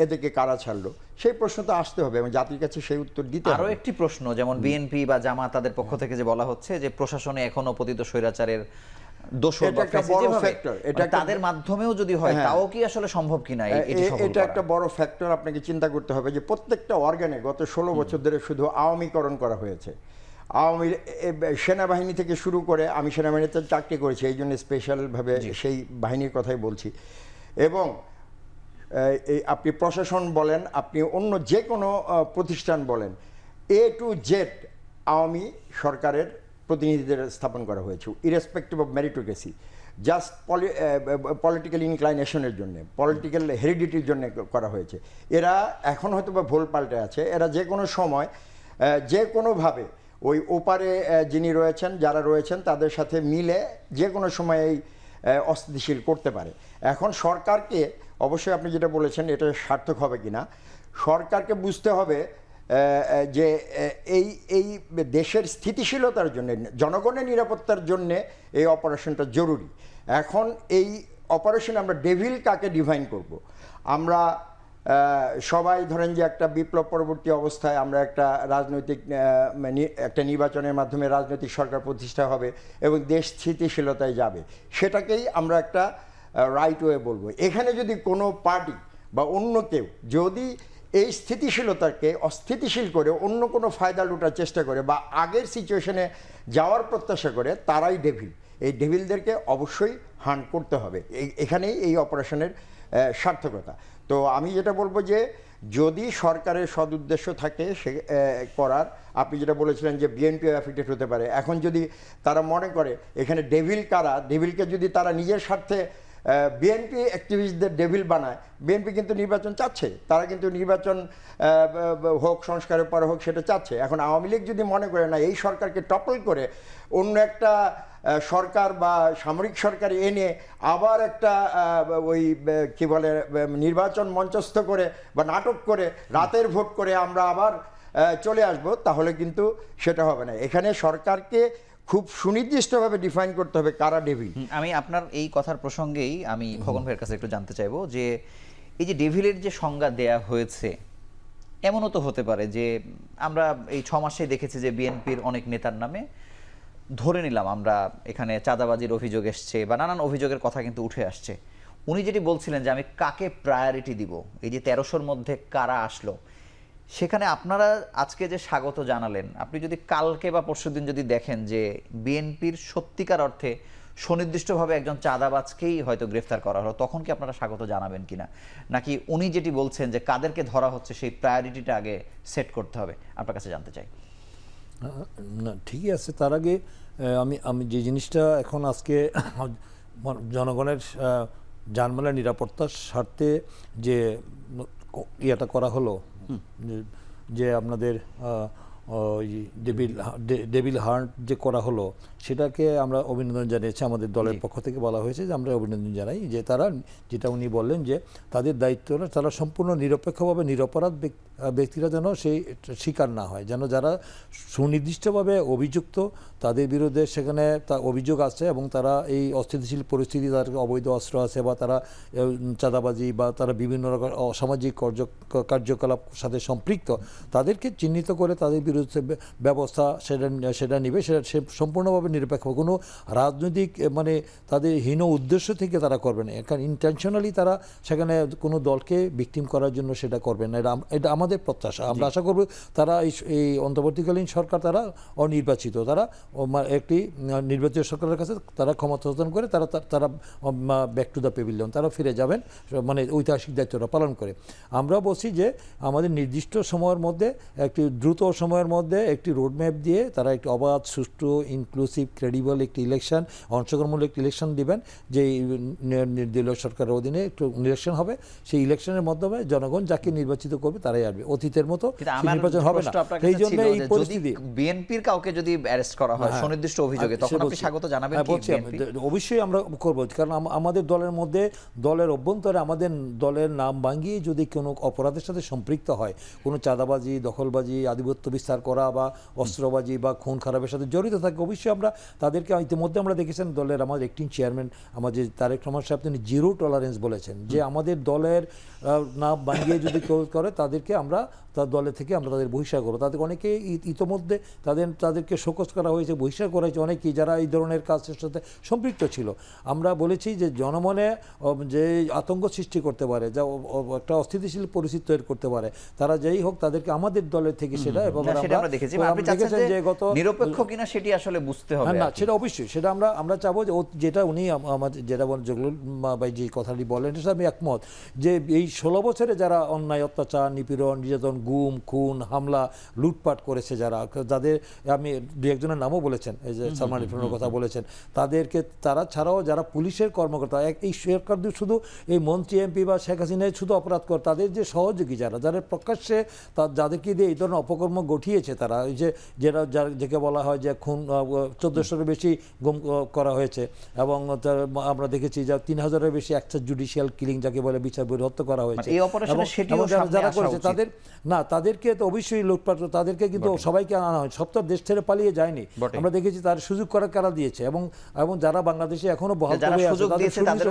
এদেরকে কারা ছাড়লো, সেই প্রশ্ন তো আসতে হবে এবং জাতির কাছে সেই উত্তর দিতে আরো হবে। একটি প্রশ্ন, যেমন বিএনপি বা জামাত তাদের পক্ষ থেকে যে বলা হচ্ছে যে প্রশাসনে এখনো পতিত স্বৈরাচারের দোষর এটা বা একটা ফ্যাসিস্ট বড় যেভাবে, factor, এটা মানে একটা- তাদের মাধ্যমেও যদি হয় হ্যাঁ। তাও কি আসলে সম্ভব কিনা এটি সফল এটা করা? একটা বড় ফ্যাক্টর। আপনাকে চিন্তা করতে হবে যে প্রত্যেকটা অর্গানে গত 16 বছর ধরে শুধু আওয়ামীকরণ করা হয়েছে। আওয়ামী সেনাবাহিনী থেকে শুরু করে, আমি সেনাবাহিনীতে চাকরি করেছি, এই জন্য স্পেশালভাবে সেই বাহিনীর কথাই বলছি। এবং এই আপনি প্রশাসন বলেন, আপনি অন্য যে কোনো প্রতিষ্ঠান বলেন, A to Z আওয়ামী সরকারের প্রতিনিধিদের স্থাপন করা হয়েছে, irrespective of meritocracy, just political ইনক্লাইনেশনের জন্য, পলিটিক্যাল হেরিডিটির জন্য করা হয়েছে। এরা এখন হয়তো বা ভুল পাল্টে আছে, এরা যে কোনো সময় যে কোনোভাবে ওই ওপারে যিনি রয়েছেন, যারা রয়েছেন তাদের সাথে মিলে যে কোনো সময় এই অস্থিতিশীল করতে পারে। এখন সরকারকে, অবশ্যই আপনি যেটা বলেছেন এটা সার্থক হবে কিনা, সরকারকে বুঝতে হবে যে এই দেশের স্থিতিশীলতার জন্য, জনগণের নিরাপত্তার জন্য এই অপারেশনটা জরুরি। এখন এই অপারেশন আমরা ডেভিল কাকে ডিফাইন করব? আমরা সবাই ধরেন যে একটা বিপ্লব পরবর্তী অবস্থায় আমরা একটা রাজনৈতিক একটা নির্বাচনের মাধ্যমে রাজনৈতিক সরকার প্রতিষ্ঠা হবে এবং দেশ স্থিতিশীলতায় যাবে, সেটাকেই আমরা একটা রাইট ওয়ে বলবো। এখানে যদি কোনো পার্টি বা অন্য কেউ যদি এই স্থিতিশীলতাকে অস্থিতিশীল করে অন্য কোনো ফায়দা লুটার চেষ্টা করে বা আগের সিচুয়েশনে যাওয়ার প্রত্যাশা করে, তারাই ডেভিল। এই ডেভিলদেরকে অবশ্যই হান্ট করতে হবে। এখানেই এই অপারেশনের সার্থকতা। তো আমি যেটা বলবো যে যদি সরকারের সদুদ্দেশ্য থাকে সে করার, আপনি যেটা বলেছিলেন যে বিএনপিও অ্যাফেক্টেড হতে পারে, এখন যদি তারা মনে করে এখানে ডেভিল কারা, ডেভিলকে যদি তারা নিজের স্বার্থে বিএনপি অ্যাক্টিভিস্টদের ডেভিল বানায়, বিএনপি কিন্তু নির্বাচন চাচ্ছে, তারা কিন্তু নির্বাচন হোক, সংস্কারের পরে হোক, সেটা চাচ্ছে। এখন আওয়ামী লীগ যদি মনে করে না এই সরকারকে টপল করে অন্য একটা সরকার বা সামরিক সরকার এনে আবার একটা ওই কি বলে নির্বাচন মঞ্চস্থ করে বা নাটক করে রাতের ভোট করে আমরা আবার চলে আসব, তাহলে কিন্তু সেটা হবে না। এখানে সরকারকে খুব সুনির্দিষ্টভাবে ডিফাইন করতে হবে কারা ডেভিল। আমি আপনার এই কথার প্রসঙ্গেই আমি খোকন ভাইয়ের কাছে একটু জানতে চাইবো যে এই যে ডেভিলের যে সংজ্ঞা দেয়া হয়েছে, এমনও তো হতে পারে যে আমরা এই 6 মাসেই দেখেছি যে বিএনপির অনেক নেতার নামে, ধরে নিলাম আমরা, এখানে চাঁদাবাজির অভিযোগ এসছে বা নানান অভিযোগের কথা কিন্তু উঠে আসছে। উনি যেটি বলছিলেন যে আমি কাকে প্রায়োরিটি দিব, এই যে 1300-র মধ্যে কারা আসলো, সেখানে আপনারা আজকে যে স্বাগত জানালেন, আপনি যদি কালকে বা পরশুদিন যদি দেখেন যে বিএনপির সত্যিকার অর্থে সুনির্দিষ্টভাবে একজন চাঁদাবাজকেই হয়তো গ্রেফতার করা হলো, তখন কি আপনারা স্বাগত জানাবেন কিনা? নাকি উনি যেটি বলছেন যে কাদেরকে ধরা হচ্ছে সেই প্রায়োরিটিটা আগে সেট করতে হবে, আপনার কাছে জানতে চাই। না, ঠিকই আছে। তার আগে আমি যে জিনিসটা এখন আজকে জনগণের জানমালের নিরাপত্তার স্বার্থে যে ইয়েটা করা হলো, যে আপনাদের ডেভিল হান্ট যে করা হলো, সেটাকে আমরা অভিনন্দন জানিয়েছি। আমাদের দলের পক্ষ থেকে বলা হয়েছে যে আমরা অভিনন্দন জানাই যে তারা, যেটা উনি বললেন যে তাদের দায়িত্বটা, তারা সম্পূর্ণ নিরপেক্ষভাবে নিরপরাধ ব্যক্তিরা যেন সেই শিকার না হয়, যেন যারা সুনির্দিষ্টভাবে অভিযুক্ত তাদের বিরুদ্ধে সেখানে অভিযোগ আছে এবং তারা এই অস্থিতিশীল পরিস্থিতি, তাদের অবৈধ অস্ত্র আছে বা তারা চাঁদাবাজি বা তারা বিভিন্ন রকম অসামাজিক কার্যকলাপ সাথে সম্পৃক্ত, তাদেরকে চিহ্নিত করে তাদের বিরুদ্ধে ব্যবস্থা সেটা নিবে। সেটা সম্পূর্ণভাবে নিরপেক্ষ, কোনো রাজনৈতিক মানে তাদের হীন উদ্দেশ্য থেকে তারা করবে না। কারণ ইন্টেনশনালি তারা সেখানে কোনো দলকে ভিকটিম করার জন্য সেটা করবে না। এটা আমাদের প্রত্যাশা। আমরা আশা করব তারা এই অন্তর্বর্তীকালীন সরকার, তারা অনির্বাচিত, তারা একটি নির্বাচিত সরকারের কাছে তারা ক্ষমতা হস্তান্তর করে তারা ব্যাক টু দ্য পেভিলিয়ন, তারা ফিরে যাবেন, মানে ঐতিহাসিক দায়িত্বটা পালন করে। আমরা বলছি যে আমাদের নির্দিষ্ট সময়ের মধ্যে, একটি দ্রুত সময়ের মধ্যে একটি রোডম্যাপ দিয়ে তারা একটি অবাধ, সুষ্ঠু, ইনক্লুসিভ, ক্রেডিবল একটি ইলেকশন, অংশগ্রহণমূলক একটি ইলেকশন দিবেন, যে নির্দলীয় সরকারের অধীনে একটু ইলেকশন হবে। সেই ইলেকশনের মাধ্যমে জনগণ যাকে নির্বাচিত করবে তারাই আসবে, অতীতের মতো নির্বাচন হবে না। এই জন্য এই পরিস্থিতি, বিএনপির কাউকে যদি অ্যারেস্ট করা হয় সুনির্দিষ্ট অভিযোগে, তখন আপনি স্বাগত জানাবেন কি? অবশ্যই আমরা করবো, কারণ আমাদের দলের মধ্যে, দলের অভ্যন্তরে আমাদের দলের নাম ভাঙিয়ে যদি কোনো অপরাধের সাথে সম্পৃক্ত হয়, কোনো চাঁদাবাজি, দখলবাজি, আধিপত্য বিস্তার পাচার করা বা অস্ত্রবাজি বা খুন খারাপের সাথে জড়িত থাকে, অবশ্যই আমরা তাদেরকে ইতিমধ্যে আমরা দেখেছেন দলের আমাদের অ্যাক্টিং চেয়ারম্যান আমাদের তারেক রহমান সাহেব তিনি জিরো টলারেন্স বলেছেন যে আমাদের দলের না ভাঙিয়ে যদি কেউ করে তাদেরকে আমরা তার দলে থেকে আমরা তাদের বহিষ্কার করবো। তাদের অনেকে ইতোমধ্যে তাদেরকে শোকজ করা হয়েছে, বহিষ্কার করা হয়েছে অনেকেই যারা এই ধরনের কাজের সাথে সম্পৃক্ত ছিল। আমরা বলেছি যে জনমনে যে আতঙ্ক সৃষ্টি করতে পারে, যা একটা অস্থিতিশীল পরিস্থিতি তৈরি করতে পারে, তারা যেই হোক তাদেরকে আমাদের দলের থেকে সেটা এবং আমরা দেখেছেন যে গত নিরপেক্ষ কিনা সেটি আসলে বুঝতে হবে। না সেটা অবশ্যই সেটা আমরা চাবো যে যেটা উনি আমাদের যেটা জগলুল ভাই যে কথাটি বলেন সেটা আমি একমত যে এই 16 বছরে যারা অন্যায় অত্যাচার নিপীড়ন নির্যাতন গুম খুন হামলা লুটপাট করেছে যাদের আমি দু একজনের নামও বলেছেন, এই যে সালমান ইরফানের কথা বলেছেন, তাদেরকে তারা ছাড়াও যারা পুলিশের কর্মকর্তা এই সরকার শুধু এই মন্ত্রী এমপি বা শেখ হাসিনায় শুধু অপরাধ করে, তাদের যে সহযোগী যারা প্রকাশ্যে যাদেরকে দিয়ে এই ধরনের অপকর্ম ঘটিয়েছে তারা এই যে যাকে বলা হয় যে খুন 1400-এর বেশি গুম করা হয়েছে এবং আমরা দেখেছি যে 3000-এর বেশি এক্সট্রা জুডিশিয়াল কিলিং যাকে বলে বিচার বহির্ভূত করা হয়েছে। যারা করেছে তাদেরকে তো অবশ্যই লুটপাট তাদেরকে কিন্তু সবাইকে আনা হয়, সব তো দেশ ছেড়ে পালিয়ে যায়নি। আমরা দেখেছি তার সুযোগ করা কারা দিয়েছে এবং যারা বাংলাদেশে এখনো বহাল আছে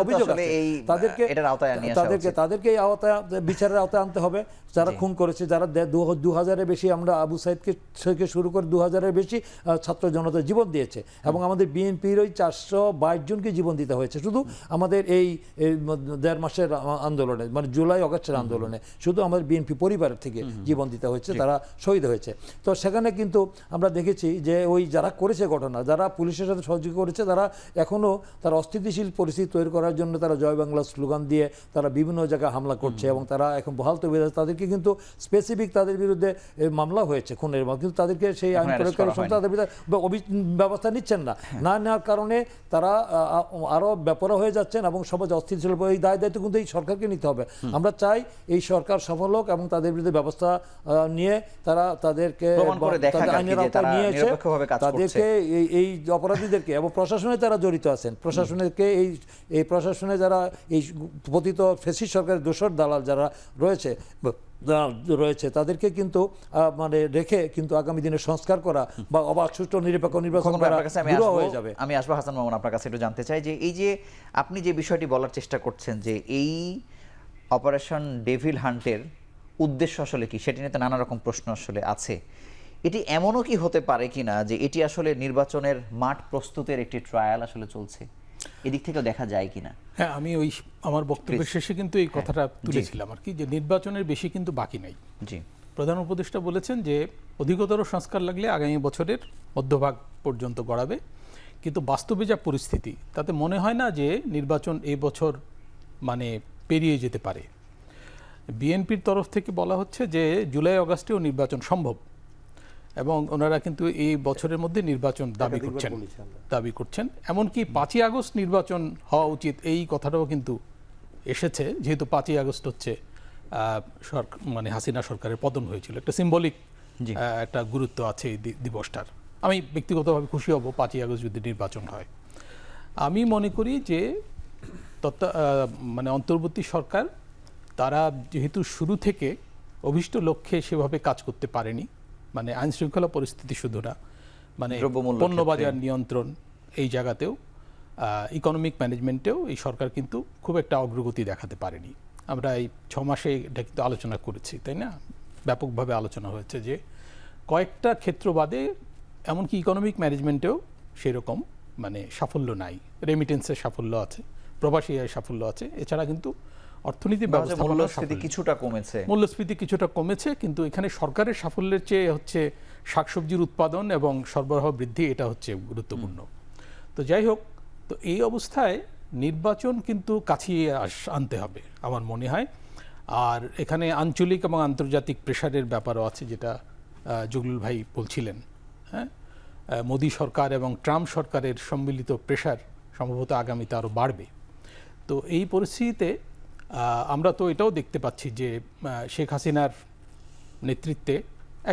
তাদেরকে এই আওতায় বিচারের আওতায় আনতে হবে যারা খুন করেছে, যারা 2000-এর বেশি আমরা আবু সাইদকে থেকে শুরু করে 2000-এর বেশি ছাত্র জনতা জীবন দিয়েছে এবং আমাদের বিএনপির ওই 422 জনকে জীবন দিতে হয়েছে শুধু আমাদের এই 1.5 মাসের আন্দোলনে, মানে জুলাই অগাস্টের আন্দোলনে শুধু আমাদের বিএনপি পরিবারের থেকে জীবন দিতে হয়েছে, তারা শহীদ হয়েছে। তো সেখানে কিন্তু আমরা দেখেছি যে ওই যারা করেছে ঘটনা, যারা পুলিশের সাথে সহযোগিতা করেছে, তারা এখনও তারা অস্থিতিশীল পরিস্থিতি তৈরি করার জন্য তারা জয় বাংলা স্লোগান দিয়ে তারা বিভিন্ন জায়গায় হামলা করছে এবং তারা এখন বহাল তবিয়ত আছে। তাদেরকে কিন্তু স্পেসিফিক তাদের বিরুদ্ধে মামলা হয়েছে খুনের, কিন্তু তাদেরকে সেই আইন প্রয়োগকারী সংস্থা তাদের বিরুদ্ধে ব্যবস্থা নিচ্ছেন না নেওয়ার কারণে তারা আরও বেপরোয়া হয়ে যাচ্ছেন এবং সমাজ অস্থিতিশীল। এই দায়িত্ব কিন্তু এই সরকারকে নিতে হবে। আমরা চাই এই সরকার সফল হোক এবং তাদের বিরুদ্ধে ব্যবস্থা নিয়ে তারা তাদেরকে আইনের আওতায় নিয়ে এসে তাদেরকে এই অপরাধীদেরকে এবং প্রশাসনে যারা জড়িত আছেন প্রশাসনকে এই প্রশাসনে যারা এই পতিত ফ্যাসিস্ট সরকারের দোসর দালাল যারা রয়েছে তাদেরকে কিন্তু মানে রেখে কিন্তু আগামী দিনে সংস্কার করা বা অবাধ সুষ্ঠু নিরপেক্ষ নির্বাচন করা হয়ে যাবে। আমি আসবো হাসান মামুন, আপনার কাছে একটু জানতে চাই যে এই যে আপনি যে বিষয়টি বলার চেষ্টা করছেন যে এই অপারেশন ডেভিল হান্টের উদ্দেশ্য আসলে কি, সেটি নিয়ে নানা রকম প্রশ্ন আসলে আছে। এটি এমনও কি হতে পারে কিনা যে এটি আসলে নির্বাচনের মাঠ প্রস্তুতের একটি ট্রায়াল আসলে চলছে, এদিক থেকেও দেখা যায় কিনা? হ্যাঁ, আমি আমার বক্তব্যের শেষে কিন্তু এই কথাটা তুলেছিলাম আর কি, যে নির্বাচনের বেশি কিন্তু বাকি নাই। জি, প্রধান উপদেষ্টা বলেছেন যে অধিকতর সংস্কার লাগলে আগামী বছরের মধ্যভাগ পর্যন্ত গড়াবে, কিন্তু বাস্তবে যা পরিস্থিতি তাতে মনে হয় না যে নির্বাচন এই বছর মানে পেরিয়ে যেতে পারে। বিএনপির তরফ থেকে বলা হচ্ছে যে জুলাই আগস্টেও নির্বাচন সম্ভব এবং ওনারা কিন্তু এই বছরের মধ্যে নির্বাচন দাবি করছেন। এমনকি 5ই আগস্ট নির্বাচন হওয়া উচিত এই কথাটাও কিন্তু এসেছে, যেহেতু 5ই আগস্ট হচ্ছে মানে হাসিনা সরকারের পতন হয়েছিল, একটা সিম্বলিক একটা গুরুত্ব আছে এই দিবসটার। আমি ব্যক্তিগতভাবে খুশি হব 5ই আগস্ট যদি নির্বাচন হয়। আমি মনে করি যে মানে অন্তর্বর্তী সরকার তারা যেহেতু শুরু থেকে অভীষ্ট লক্ষ্যে সেভাবে কাজ করতে পারেনি, মানে আইন শৃঙ্খলা পরিস্থিতি শুধু না, মানে পণ্যবাজার নিয়ন্ত্রণ এই জায়গাতেও ইকোনমিক ম্যানেজমেন্টেও এই সরকার কিন্তু খুব একটা অগ্রগতি দেখাতে পারেনি। আমরা এই 6 মাসে এটা কিন্তু আলোচনা করেছি, তাই না? ব্যাপকভাবে আলোচনা হয়েছে যে কয়েকটা ক্ষেত্র বাদে এমনকি ইকোনমিক ম্যানেজমেন্টেও সেরকম মানে সাফল্য নাই। রেমিটেন্সের সাফল্য আছে, প্রবাসী আয়ের সাফল্য আছে, এছাড়া কিন্তু অর্থনীতি মূল্যস্ফীতি কিছুটা কমেছে, কিন্তু এখানে সরকারের সাফল্যের চেয়ে হচ্ছে শাকসবজির উৎপাদন এবং সরবরাহ বৃদ্ধি, এটা হচ্ছে গুরুত্বপূর্ণ। তো যাই হোক, তো এই অবস্থায় নির্বাচন কিন্তু কাছিয়ে আনতে হবে আমার মনে হয়। আর এখানে আঞ্চলিক এবং আন্তর্জাতিক প্রেশারের ব্যাপারও আছে, যেটা জগলুল ভাই বলছিলেন। হ্যাঁ, মোদি সরকার এবং ট্রাম্প সরকারের সম্মিলিত প্রেশার সম্ভবত আগামীতে আরও বাড়বে। তো এই পরিস্থিতিতে আমরা তো এটাও দেখতে পাচ্ছি যে শেখ হাসিনার নেতৃত্বে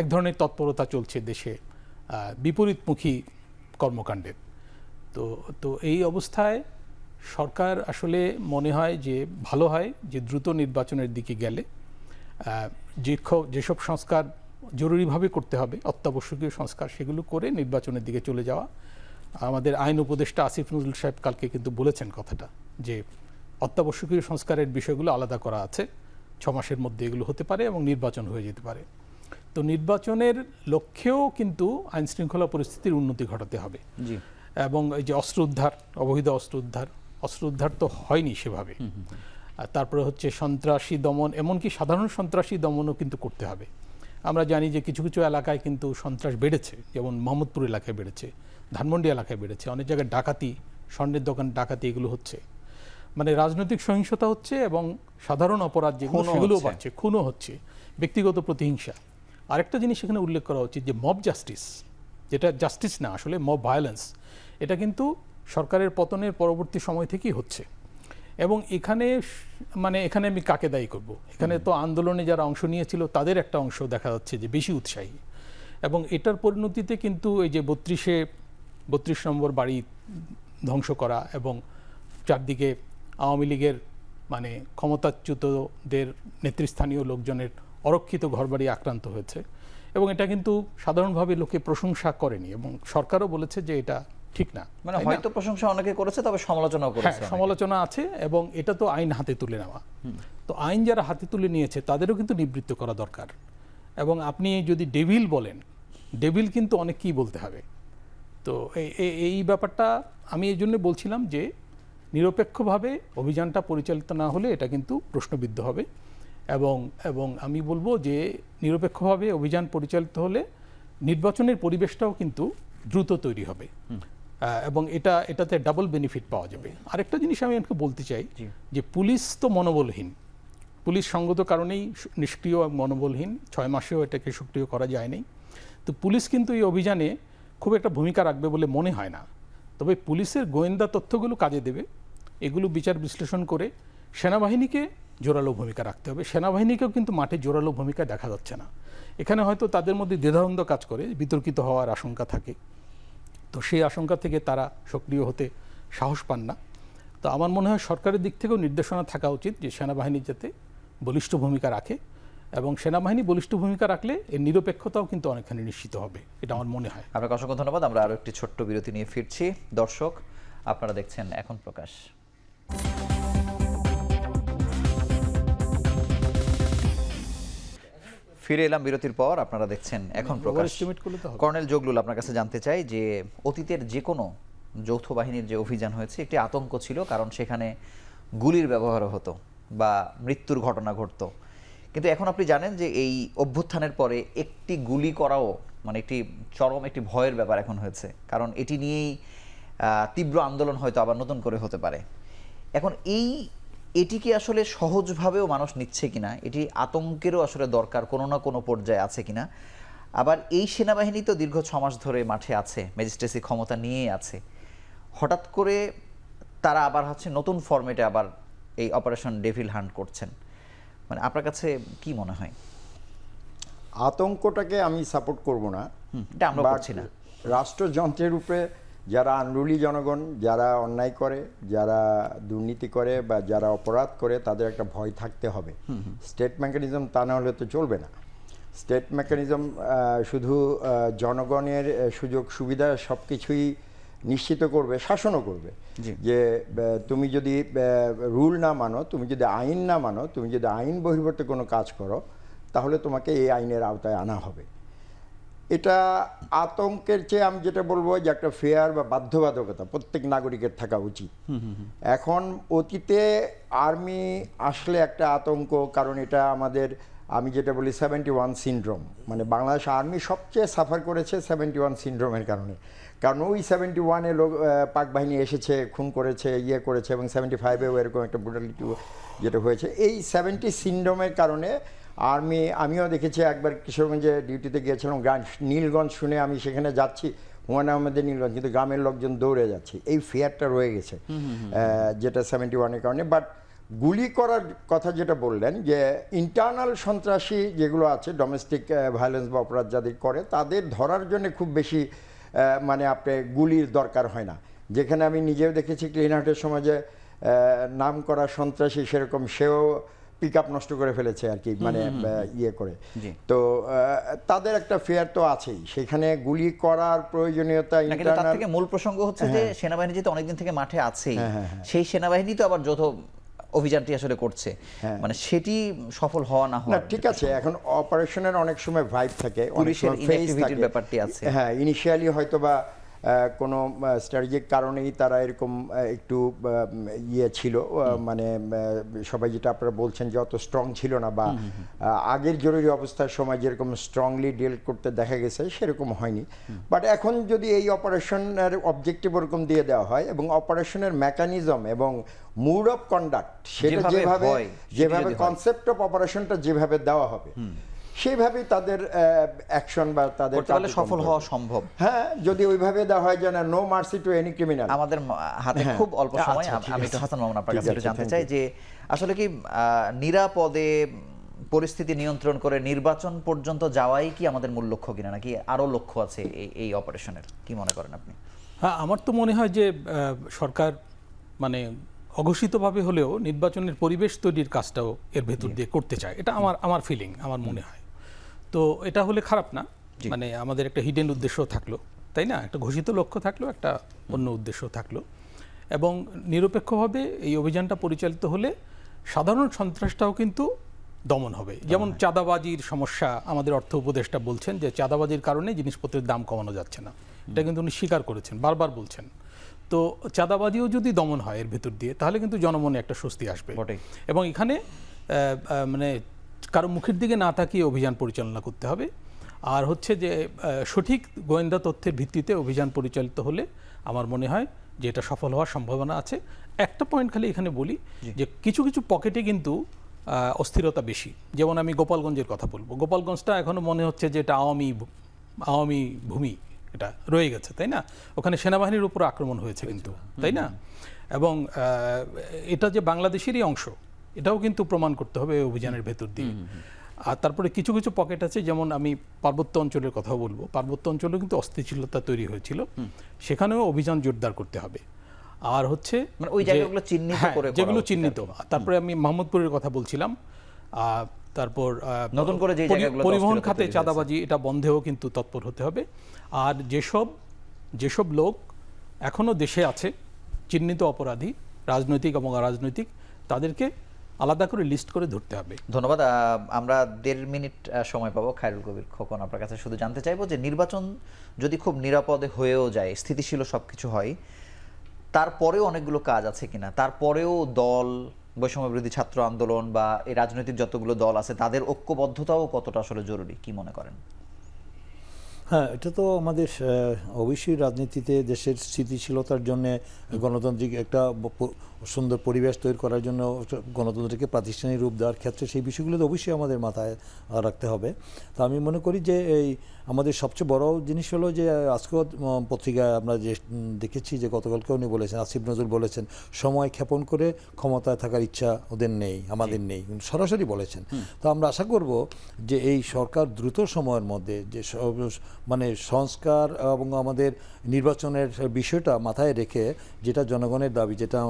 এক ধরনের তৎপরতা চলছে দেশে বিপরীতমুখী কর্মকাণ্ডের। তো এই অবস্থায় সরকার আসলে মনে হয় যে ভালো হয় যে দ্রুত নির্বাচনের দিকে গেলে যেসব সংস্কার জরুরিভাবে করতে হবে, অত্যাবশ্যকীয় সংস্কার, সেগুলো করে নির্বাচনের দিকে চলে যাওয়া। আমাদের আইন উপদেষ্টা আসিফ নজরুল সাহেব কালকে কিন্তু বলেছেন কথাটা, যে অত্যাবশ্যকীয় সংস্কারের বিষয়গুলো আলাদা করা আছে, 6 মাসের মধ্যে এগুলো হতে পারে এবং নির্বাচন হয়ে যেতে পারে। তো নির্বাচনের লক্ষ্যেও কিন্তু আইন শৃঙ্খলা পরিস্থিতির উন্নতি ঘটাতে হবে। জি। এবং এই যে অস্ত্র উদ্ধার, অবৈধ অস্ত্র উদ্ধার তো হয়নি সেভাবে। আর তারপরে হচ্ছে সন্ত্রাসী দমন, এমনকি সাধারণ সন্ত্রাসী দমনও কিন্তু করতে হবে। আমরা জানি যে কিছু কিছু এলাকায় কিন্তু সন্ত্রাস বেড়েছে, যেমন মোহাম্মদপুর এলাকায় বেড়েছে, ধানমন্ডি এলাকায় বেড়েছে, অনেক জায়গায় ডাকাতি, স্বর্ণের দোকান ডাকাতি এগুলো হচ্ছে। মানে রাজনৈতিক সহিংসতা হচ্ছে এবং সাধারণ অপরাধ যেগুলো খুনও সেগুলোও হচ্ছে। বাড়ছে, খুনও হচ্ছে, ব্যক্তিগত প্রতিহিংসা। আরেকটা জিনিস এখানে উল্লেখ করা উচিত, যে মব জাস্টিস, যেটা জাস্টিস না আসলে মব ভায়োলেন্স, এটা কিন্তু সরকারের পতনের পরবর্তী সময় থেকেই হচ্ছে। এবং এখানে মানে এখানে আমি কাকে দায়ী করব? এখানে তো আন্দোলনে যারা অংশ নিয়েছিল তাদের একটা অংশ দেখা যাচ্ছে যে বেশি উৎসাহী, এবং এটার পরিণতিতে কিন্তু এই যে 32 নম্বর বাড়ি ধ্বংস করা এবং চারদিকে আওয়ামী লীগের মানে ক্ষমতাচ্যুতদের নেতৃস্থানীয় লোকজনের অরক্ষিত ঘরবাড়ি আক্রান্ত হয়েছে, এবং এটা কিন্তু সাধারণভাবে লোকে প্রশংসা করেনি, এবং সরকারও বলেছে যে এটা ঠিক না। মানে তাই না? হয়তো প্রশংসা অনেকে করেছে, তবে সমালোচনাও হ্যাঁ, করেছে অনেকে। সমালোচনা আছে, এবং এটা তো আইন হাতে তুলে নেওয়া। তো আইন যারা হাতে তুলে নিয়েছে তাদেরও কিন্তু নিবৃত্ত করা দরকার। এবং আপনি যদি ডেভিল বলেন, ডেভিল কিন্তু অনেক কি বলতে হবে। তো এই ব্যাপারটা আমি এই জন্য বলছিলাম যে নিরপেক্ষভাবে অভিযানটা পরিচালিত না হলে এটা কিন্তু প্রশ্নবিদ্ধ হবে, এবং আমি বলবো যে নিরপেক্ষভাবে অভিযান পরিচালিত হলে নির্বাচনের পরিবেশটাও কিন্তু দ্রুত তৈরি হবে, এবং এটাতে ডাবল বেনিফিট পাওয়া যাবে। আরেকটা জিনিস আমি আপনাকে বলতে চাই, যে পুলিশ তো মনোবলহীন, পুলিশ সঙ্গত কারণেই নিষ্ক্রিয় এবং মনোবলহীন, 6 মাসেও এটাকে সক্রিয় করা যায়নি। তো পুলিশ কিন্তু এই অভিযানে খুব একটা ভূমিকা রাখবে বলে মনে হয় না। তবে পুলিশের গোয়েন্দা তথ্যগুলো কাজে দেবে, এগুলো বিচার বিশ্লেষণ করে সেনাবাহিনীকে জোরালো ভূমিকা রাখতে হবে। সেনাবাহিনীকেও কিন্তু মাঠে জোরালো ভূমিকা দেখা যাচ্ছে না। এখানে হয়তো তাদের মধ্যে দ্বিধাদ্বন্দ্ব কাজ করে, বিতর্কিত হওয়ার আশঙ্কা থাকে, তো সেই আশঙ্কা থেকে তারা সক্রিয় হতে সাহস পান না। তো আমার মনে হয় সরকারের দিক থেকেও নির্দেশনা থাকা উচিত যে সেনাবাহিনী যাতে বলিষ্ঠ ভূমিকা রাখে, এবং সেনাবাহিনী বলিষ্ঠ ভূমিকা রাখলে এর নিরপেক্ষতাও কিন্তু অনেকখানি নিশ্চিত হবে, এটা আমার মনে হয়। আপনাকে অসংখ্য ধন্যবাদ। আমরা আরো একটি ছোট্ট বিরতি নিয়ে ফিরছি। দর্শক, আপনারা দেখছেন এখন প্রকাশ। ফিরে এলাম বিরতির পর। আপনারা দেখছেন এখন প্রকাশ। Overestimate করলে তো হবে। কর্নেল জগলুল, আপনার কাছে জানতে চাই যে অতীতের যে কোনো যৌথ বাহিনীর যে অভিযান হয়েছে, একটি আতঙ্ক ছিল, কারণ সেখানে গুলির ব্যবহার হতো বা মৃত্যুর ঘটনা ঘটতো। কিন্তু এখন আপনি জানেন যে এই অভ্যুত্থানের পরে একটি গুলি করাও মানে একটি চরম একটি ভয়ের ব্যাপার এখন হয়েছে, কারণ এটি নিয়েই তীব্র আন্দোলন হয়তো আবার নতুন করে হতে পারে। এখন এটিকে আসলে সহজভাবেও মানুষ নিচ্ছে কিনা, এটি আতঙ্কেরও আসলে দরকার কোনো না কোনো পর্যায়ে আছে কিনা। আবার এই সেনাবাহিনী তো দীর্ঘ 6 মাস ধরে মাঠে আছে, ম্যাজিস্ট্রেসি ক্ষমতা নিয়েই আছে, হঠাৎ করে তারা আবার হচ্ছে নতুন ফরম্যাটে আবার এই অপারেশন ডেভিল হান্ট করছেন। মানে আপনার কাছে কি মনে হয়? আতঙ্কটাকে আমি সাপোর্ট করব না, এটা আমরা But করছি না। রাষ্ট্রযন্ত্রের উপরে যারা আনরুলি জনগণ, যারা অন্যায় করে, যারা দুর্নীতি করে বা যারা অপরাধ করে, তাদের একটা ভয় থাকতে হবে। স্টেট মেকানিজম তা না হলে তো চলবে না। স্টেট মেকানিজম শুধু জনগণের সুযোগ সুবিধা সব কিছুই নিশ্চিত করবে, শাসনও করবে। যে তুমি যদি রুল না মানো, তুমি যদি আইন না মানো, তুমি যদি আইন বহির্ভূত কোনো কাজ করো, তাহলে তোমাকে এই আইনের আওতায় আনা হবে। এটা আতঙ্কের চেয়ে আমি যেটা বলবো যে একটা ফেয়ার বা বাধ্যবাধকতা প্রত্যেক নাগরিকের থাকা উচিত। এখন অতীতে আর্মি আসলে একটা আতঙ্ক, কারণ এটা আমাদের, আমি যেটা বলি 71 সিনড্রোম, মানে বাংলাদেশ আর্মি সবচেয়ে সাফার করেছে 71 সিনড্রোমের কারণে। কারণ ওই 71-এ লোক পাক বাহিনী এসেছে, খুন করেছে, ইয়ে করেছে, এবং 75-এও এরকম একটা ব্রুটালিটি যেটা হয়েছে। এই 70 সিনড্রোমের কারণে আমিও দেখেছি, একবার কিশোরগঞ্জে ডিউটিতে গিয়েছিলাম, নীলগঞ্জ শুনে আমি সেখানে যাচ্ছি, হুমায়ুন আহমেদের নীলগঞ্জ, কিন্তু গ্রামের লোকজন দৌড়ে যাচ্ছে। এই ফিয়ারটা রয়ে গেছে, যেটা 71-এর কারণে। বাট গুলি করার কথা যেটা বললেন, যে ইন্টারনাল সন্ত্রাসী যেগুলো আছে, ডোমেস্টিক ভায়োলেন্স বা অপরাধ যাদের করে, তাদের ধরার জন্য খুব বেশি মানে আপনার গুলির দরকার হয় না। যেখানে আমি নিজেও দেখেছি ক্লিন হার্টের সময় যে নাম করা সন্ত্রাসী, সেরকম সেও পিক আপ নষ্ট করে ফেলেছে আর কি, মানে ইয়ে করে। জি। তো তাদের একটা ফেয়ার তো আছেই, সেখানে গুলি করার প্রয়োজনীয়তা না, কিন্তু তার ইন্টারনাল। থেকে মূল প্রসঙ্গ হচ্ছে যে সেনাবাহিনী যেহেতু অনেকদিন থেকে মাঠে আছেই, সেই সেনাবাহিনী তো আবার যৌথ অভিযানটি আসলে করছে, মানে সেটি সফল হওয়া না না হওয়া ঠিক আছে, এখন অপারেশনের অনেক সময় ভাইব থাকে, অনেক পুলিশের সময় ফেজ inactivity-র থাকে। ব্যাপারটি আছে। হ্যাঁ, ইনিশিয়ালি হয়তো বা কোনো স্ট্র্যাটেজিক কারণেই তারা এরকম একটু ইয়ে ছিল, মানে সবাই যেটা আপনারা বলছেন যে অত স্ট্রং ছিল না, বা আগের জরুরি অবস্থার সময় যেরকম স্ট্রংলি ডিল করতে দেখা গেছে সেরকম হয়নি। বাট এখন যদি এই অপারেশনের অবজেক্টিভ ওরকম দিয়ে দেওয়া হয় এবং অপারেশনের মেকানিজম এবং মুড অফ কন্ডাক্ট সেটা যেভাবে হয়, যেভাবে কনসেপ্ট অফ অপারেশনটা যেভাবে দেওয়া হবে, সেইভাবেই তাদের অ্যাকশন বা তাদের করতে পারলে সফল হওয়া সম্ভব। হ্যাঁ, যদি ওইভাবে দেওয়া হয় যে no mercy to any criminal. আমাদের হাতে খুব অল্প সময়, আচ্ছা, ঠিক আমি একটু আছে। হাসান মামুন আপনার ঠিক কাছে একটু আছে, জানতে thank চাই you. যে আসলে কি নিরাপদে পরিস্থিতি নিয়ন্ত্রণ করে নির্বাচন পর্যন্ত যাওয়াই কি আমাদের মূল লক্ষ্য কিনা, নাকি আরো লক্ষ্য আছে এই অপারেশনের, কি মনে করেন আপনি? হ্যাঁ, আমার তো মনে হয় যে সরকার মানে অঘোষিতভাবে হলেও নির্বাচনের পরিবেশ তৈরির কাজটাও এর ভেতর দিয়ে করতে চায়, এটা আমার ফিলিং, আমার মনে হয়। তো এটা হলে খারাপ না, মানে আমাদের একটা হিডেন উদ্দেশ্য থাকলো, তাই না? একটা ঘোষিত লক্ষ্য থাকলো, একটা অন্য উদ্দেশ্য থাকলো, এবং নিরপেক্ষভাবে এই অভিযানটা পরিচালিত হলে সাধারণ সন্ত্রাসটাও কিন্তু দমন হবে। যেমন চাঁদাবাজির সমস্যা, আমাদের অর্থ উপদেষ্টা বলছেন যে চাঁদাবাজির কারণে জিনিসপত্রের দাম কমানো যাচ্ছে না, এটা কিন্তু উনি স্বীকার করেছেন, বারবার বলছেন। তো চাঁদাবাজিও যদি দমন হয় এর ভেতর দিয়ে, তাহলে কিন্তু জনমনে একটা স্বস্তি আসবে। এবং এখানে মানে কারো মুখের দিকে না তাকিয়ে অভিযান পরিচালনা করতে হবে। আর হচ্ছে যে সঠিক গোয়েন্দা তথ্যের ভিত্তিতে অভিযান পরিচালিত হলে আমার মনে হয় যে এটা সফল হওয়ার সম্ভাবনা আছে। একটা পয়েন্ট খালি এখানে বলি যে কিছু কিছু পকেটে কিন্তু অস্থিরতা বেশি। যেমন আমি গোপালগঞ্জের কথা বলবো, গোপালগঞ্জটা এখনো মনে হচ্ছে যে এটা আওয়ামী ভূমি, এটা রয়ে গেছে, তাই না? ওখানে সেনাবাহিনীর উপর আক্রমণ হয়েছে কিন্তু, তাই না? এবং এটা যে বাংলাদেশেরই অংশ, এটাও কিন্তু প্রমাণ করতে হবে অভিযানের ভেতর দিয়ে। আর তারপরে কিছু কিছু পকেট আছে, যেমন আমি পার্বত্য অঞ্চলের কথা বলবো, পার্বত্য অঞ্চলেও কিন্তু অস্থিতিশীলতা তৈরি হয়েছিল, সেখানেও অভিযান জোরদার করতে হবে। আর হচ্ছে মানে ওই জায়গাগুলো চিহ্নিত করে, যেগুলো চিহ্নিত, তারপরে আমি মোহাম্মদপুরের কথা বলছিলাম, তারপর নতুন করে যে জায়গাগুলো পরিবহন খাতে চাঁদাবাজি, এটা বন্ধেও কিন্তু তৎপর হতে হবে। আর যেসব লোক এখনো দেশে আছে, চিহ্নিত অপরাধী, রাজনৈতিক এবং অরাজনৈতিক, তাদেরকে আলাদা করে লিস্ট করে ধরতে হবে। ধন্যবাদ। আমরা 1.5 মিনিট সময় পাবো। খায়রুল কবির খোকন, আপনার কাছে শুধু জানতে চাইবো যে নির্বাচন যদি খুব নিরাপদে হয়েও যায়, স্থিতিশীল সবকিছু হয়, তারপরেও অনেকগুলো কাজ আছে কিনা, তারপরেও দল, বৈষম্য বিরোধী ছাত্র আন্দোলন বা এই রাজনৈতিক যতগুলো দল আছে, তাদের ঐক্যবদ্ধতাও কতটা আসলে জরুরি, কি মনে করেন? হ্যাঁ, এটা তো আমাদের অবশ্যই রাজনীতিতে দেশের স্থিতিশীলতার জন্য গণতান্ত্রিক একটা সুন্দর পরিবেশ তৈরি করার জন্য গণতন্ত্রকে প্রাতিষ্ঠানিক রূপ দেওয়ার ক্ষেত্রে সেই বিষয়গুলো তো অবশ্যই আমাদের মাথায় রাখতে হবে। তো আমি মনে করি যে এই আমাদের সবচেয়ে বড় জিনিস হলো যে আজকেও পত্রিকায় আমরা যে দেখেছি যে গতকালকে উনি বলেছেন, আসিফ নজরুল বলেছেন, সময় ক্ষেপণ করে ক্ষমতায় থাকার ইচ্ছা ওদের নেই, আমাদের নেই, সরাসরি বলেছেন। তো আমরা আশা করব যে এই সরকার দ্রুত সময়ের মধ্যে যে মানে সংস্কার এবং আমাদের নির্বাচনের বিষয়টা মাথায় রেখে, যেটা জনগণের দাবি, যেটা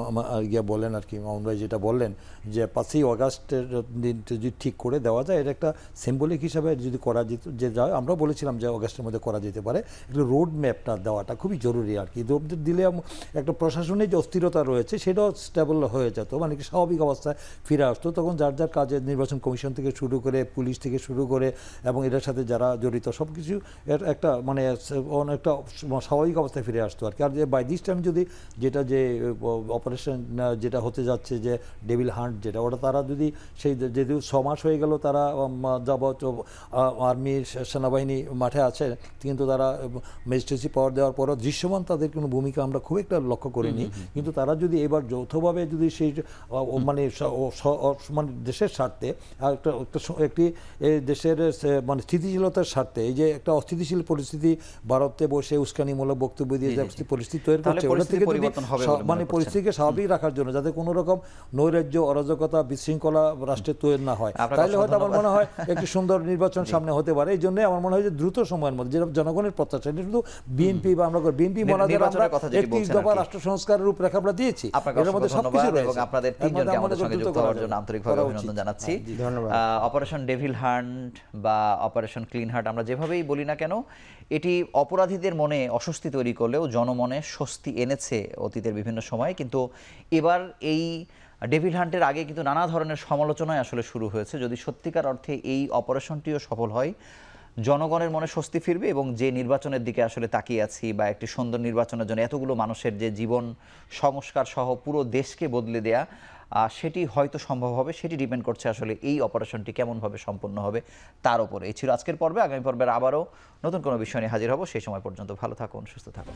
বলেন আর কি মামুন ভাই যেটা বললেন, যে 5ই অগাস্টের দিনটা যদি ঠিক করে দেওয়া যায়, এটা একটা সিম্বলিক হিসাবে যদি করা যেত, যে যায় আমরা বলেছিলাম যে অগাস্টের মধ্যে করা যেতে পারে, একটা রোড ম্যাপটা দেওয়াটা খুবই জরুরি আর কি। রোড দিলে একটা প্রশাসনের যে অস্থিরতা রয়েছে সেটাও স্টেবল হয়ে যেত, মানে কি স্বাভাবিক অবস্থায় ফিরে আসতো। তখন যার যার কাজে নির্বাচন কমিশন থেকে শুরু করে, পুলিশ থেকে শুরু করে, এবং এটার সাথে যারা জড়িত সব কিছু একটা মানে অনেকটা স্বাভাবিক অবস্থায় ফিরে আসতো আর কি। আর যে বাই দিস টাইম যদি যেটা যে অপারেশন যেটা হতে যাচ্ছে যে ডেভিল হান্ট, যেটা ওটা তারা যদি সেই যেহেতু 6 মাস হয়ে গেল তারা যাবত আর্মি সেনাবাহিনী মাঠে আছে, কিন্তু তারা ম্যাজিস্ট্রেসি পাওয়ার দেওয়ার পরও দৃশ্যমান তাদের কোনো ভূমিকা আমরা খুব একটা লক্ষ্য করিনি। কিন্তু তারা যদি এবার যৌথভাবে যদি সেই মানে মানে দেশের স্বার্থে একটি দেশের মানে স্থিতিশীলতার স্বার্থে, এই যে একটা অস্থিতিশীল অস্থিতিশীল পরিস্থিতি, ভারতে বসে উস্কানিমূলক বক্তব্য দিয়ে যে পরিস্থিতি তৈরি তাহলে করছে, ওটা পরিস্থিতি থেকে যদি পরিবর্তন হবে বলে মনে মানে করছেন? পরিস্থিতিকে স্বাভাবিক রাখার জন্য যাতে কোনো রকম নৈরাজ্য, অরাজকতা, বিশৃঙ্খলা রাষ্ট্রে তৈরি না হয়, আপনাকে তাহলে হয়তো আমার ধন্যবাদ। মনে হয় একটি সুন্দর নির্বাচন সামনে হতে পারে। এই জন্য আমার মনে হয় যে দ্রুত সময়ের মধ্যে যেটা জনগণের প্রত্যাশা, এটা শুধু বিএনপি বা আমরা বিএনপি বলা যায়, আমরা নির্বাচনের কথা যেটি 31 বলছেন দফা আর কি। রাষ্ট্র সংস্কারের রূপরেখা আমরা দিয়েছি, আপনাকে এর মধ্যে অসংখ্য সবকিছু ধন্যবাদ এবং রয়েছে। আপনাদের এর মধ্যে তিনজনকে আমাদের আমাদের সঙ্গে দ্রুত যুক্ত করা হওয়ার জন্য যাবে। আন্তরিকভাবে করা অভিনন্দন উচিত। জানাচ্ছি। জি। ধন্যবাদ। অপারেশন ডেভিল হান্ট বা অপারেশন ক্লিন হার্ট আমরা যেভাবেই বলি না কেন, এটি অপরাধীদের মনে অস্বস্তি তৈরি করলেও জনমনে স্বস্তি এনেছে অতীতের বিভিন্ন সময়। কিন্তু এবার এই ডেভিল হান্টের আগে কিন্তু নানা ধরনের সমালোচনায় আসলে শুরু হয়েছে। যদি সত্যিকার অর্থে এই অপারেশনটিও সফল হয়, জনগণের মনে স্বস্তি ফিরবে এবং যে নির্বাচনের দিকে আসলে তাকিয়ে আছি বা একটি সুন্দর নির্বাচনের জন্য এতগুলো মানুষের যে জীবন সংস্কার সহ পুরো দেশকে বদলে দেয়া, সেটি হয়তো সম্ভব হবে। সেটি ডিপেন্ড করছে আসলে এই অপারেশনটি কেমনভাবে সম্পন্ন হবে তার উপরে। এই ছিল আজকের পর্বে। আগামী পর্বের আবারও নতুন কোনো বিষয় নিয়ে হাজির হব। সেই সময় পর্যন্ত ভালো থাকুন, সুস্থ থাকুন।